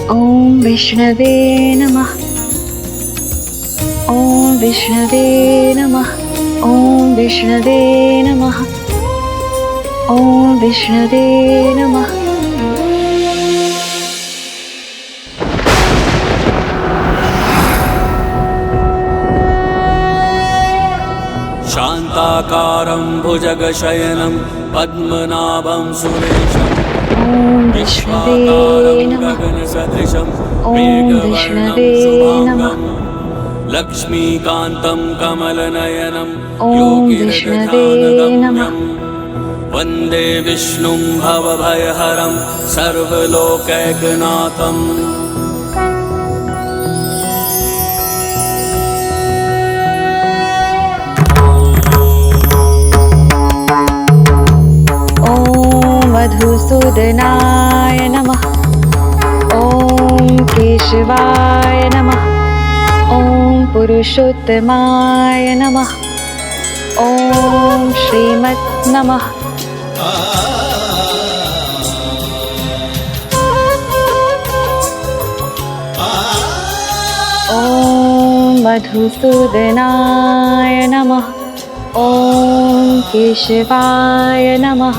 ओम विष्णवे नमः। ओम विष्णवे नमः। ओम विष्णवे नमः। ओम विष्णवे नमः। शान्ताकारं भुजगशयनं पद्मनाभं सुरेशं ओम विष्णवे नमः। गगनसदृशं ओम विष्णवे नमः। लक्ष्मीकान्तं कमलनयनं ओम विष्णवे नमः। वन्दे विष्णुं भवभयहरं सर्वलोकैकनाथम्। मधुसूदनाय नमः। ओम केशवाय नमः। ओम पुरुषोत्तमाय नमः। ओम श्रीमत् नमः। ओम मधुसूदनाय नमः। ओम केशवाय नमः।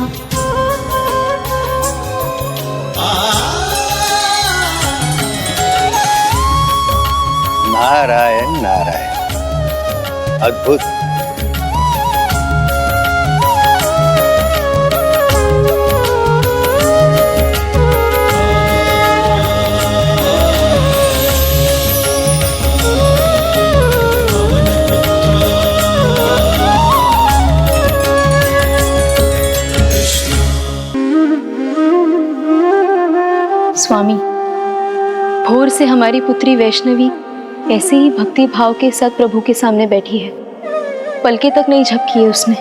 नारायण नारायण, अद्भुत। स्वामी, भोर से हमारी पुत्री वैष्णवी ऐसे ही भक्ति भाव के साथ प्रभु के सामने बैठी है। पलके तक नहीं झपकी है उसने।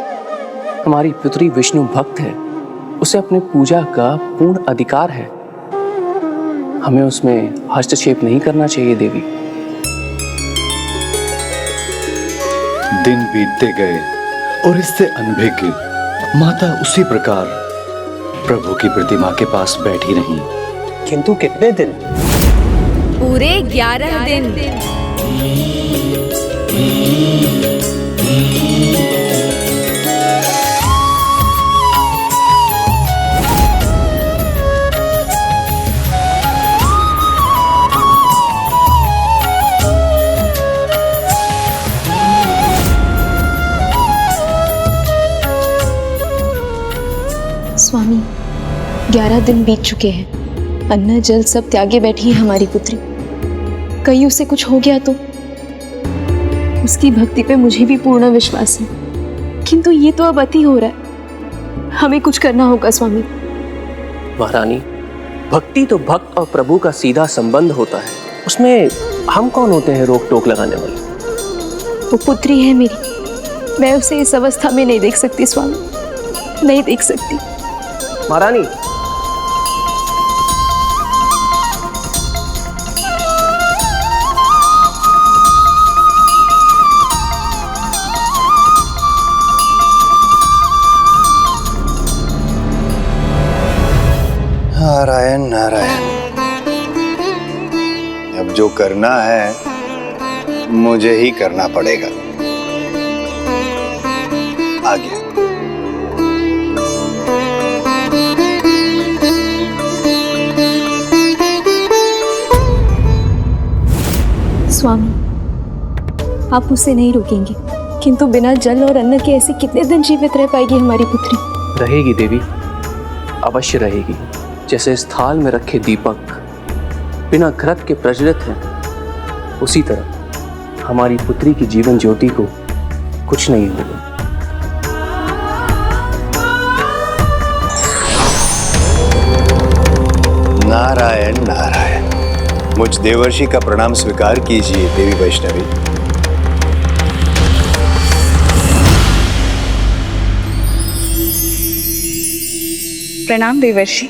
हमारी पुत्री विष्णु भक्त है, उसे अपने पूजा का पूर्ण अधिकार है। हमें उसमें हस्तक्षेप नहीं करना चाहिए देवी। दिन बीतते गए और इससे अनभिज्ञ माता उसी प्रकार प्रभु की प्रतिमा के पास बैठी रही। किंतु कितने दिन? पूरे 11 दिन। स्वामी, 11 दिन बीत चुके हैं। अन्न जल सब त्यागे बैठी है हमारी पुत्री। कहीं उसे कुछ हो गया तो? उसकी भक्ति पे मुझे भी पूर्ण विश्वास है, किंतु ये तो अब अति हो रहा है। हमें कुछ करना होगा स्वामी। महारानी, भक्ति तो भक्त और प्रभु का सीधा संबंध होता है, उसमें हम कौन होते हैं रोक टोक लगाने वाले? वो पुत्री है मेरी, मैं उसे इस अवस्था में नहीं देख सकती स्वामी, नहीं देख सकती। महारानी, नारायण नारायण, अब जो करना है मुझे ही करना पड़ेगा। आ गया। स्वामी, आप उसे नहीं रोकेंगे, किंतु बिना जल और अन्न के ऐसे कितने दिन जीवित रह पाएगी हमारी पुत्री? रहेगी देवी, अवश्य रहेगी। जैसे इस थाल में रखे दीपक बिना घृत के प्रज्वलित हैं, उसी तरह हमारी पुत्री की जीवन ज्योति को कुछ नहीं होगा। नारायण नारायण, मुझ देवर्षि का प्रणाम स्वीकार कीजिए देवी वैष्णवी। प्रणाम देवर्षि।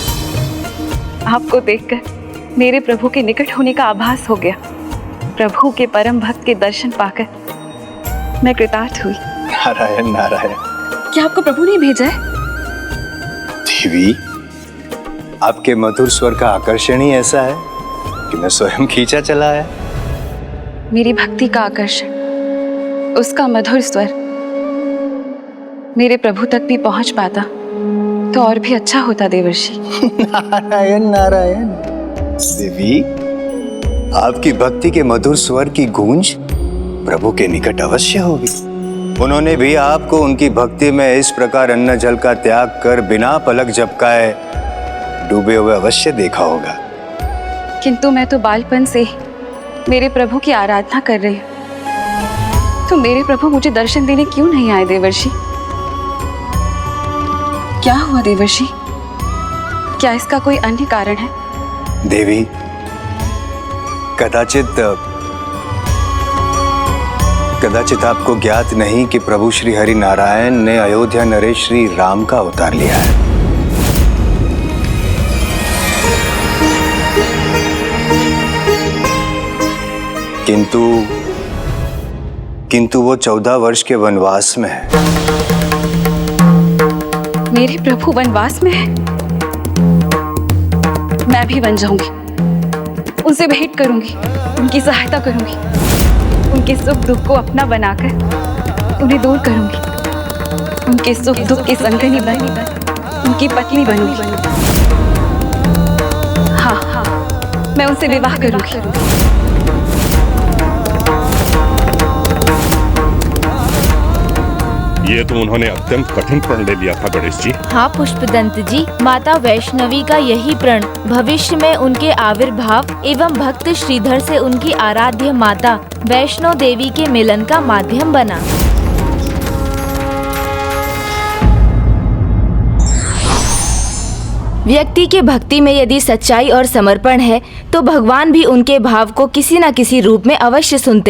आपको देखकर मेरे प्रभु के निकट होने का आभास हो गया। प्रभु के परम भक्त के दर्शन पाकर मैं कृतार्थ हुई। नारायण नारायण। क्या आपको प्रभु ने भेजा है? देवी, आपके मधुर स्वर का आकर्षण ही ऐसा है कि मैं स्वयं खींचा चला आया। मेरी भक्ति का आकर्षण, उसका मधुर स्वर मेरे प्रभु तक भी पहुंच पाता तो और भी अच्छा होता देवर्षि। नारायण नारायण। देवी, आपकी भक्ति के मधुर स्वर की गूंज प्रभु के निकट अवश्य होगी। उन्होंने भी आपको उनकी भक्ति में इस प्रकार अन्न जल का त्याग कर बिना पलक झपकाए डूबे हुए अवश्य देखा होगा। किंतु मैं तो बालपन से मेरे प्रभु की आराधना कर रही हूँ, तो मेरे प्रभु मुझे दर्शन देने क्यों नहीं आए देवर्षि? क्या हुआ देवर्षि? क्या इसका कोई अन्य कारण है? देवी, कदाचित आपको ज्ञात नहीं कि प्रभु श्री हरि नारायण ने अयोध्या नरेश श्री राम का अवतार लिया है। किंतु वो 14 वर्ष के वनवास में है। मेरे प्रभु वनवास में है? मैं भी बन जाऊंगी, उनसे भेंट करूंगी, उनकी सहायता करूंगी, उनके सुख दुख को अपना बनाकर उन्हें दूर करूंगी, उनके सुख दुख की संगनी बन उनकी पत्नी बनूंगी। हाँ, मैं उनसे विवाह करूंगी। ये तो उन्होंने अत्यंत कठिन प्रण ले लिया था गणेश जी। हाँ पुष्पदंत जी, माता वैष्णवी का यही प्रण भविष्य में उनके आविर्भाव एवं भक्त श्रीधर से उनकी आराध्य माता वैष्णो देवी के मिलन का माध्यम बना। व्यक्ति के भक्ति में यदि सच्चाई और समर्पण है तो भगवान भी उनके भाव को किसी न किसी रूप में अवश्य सुनते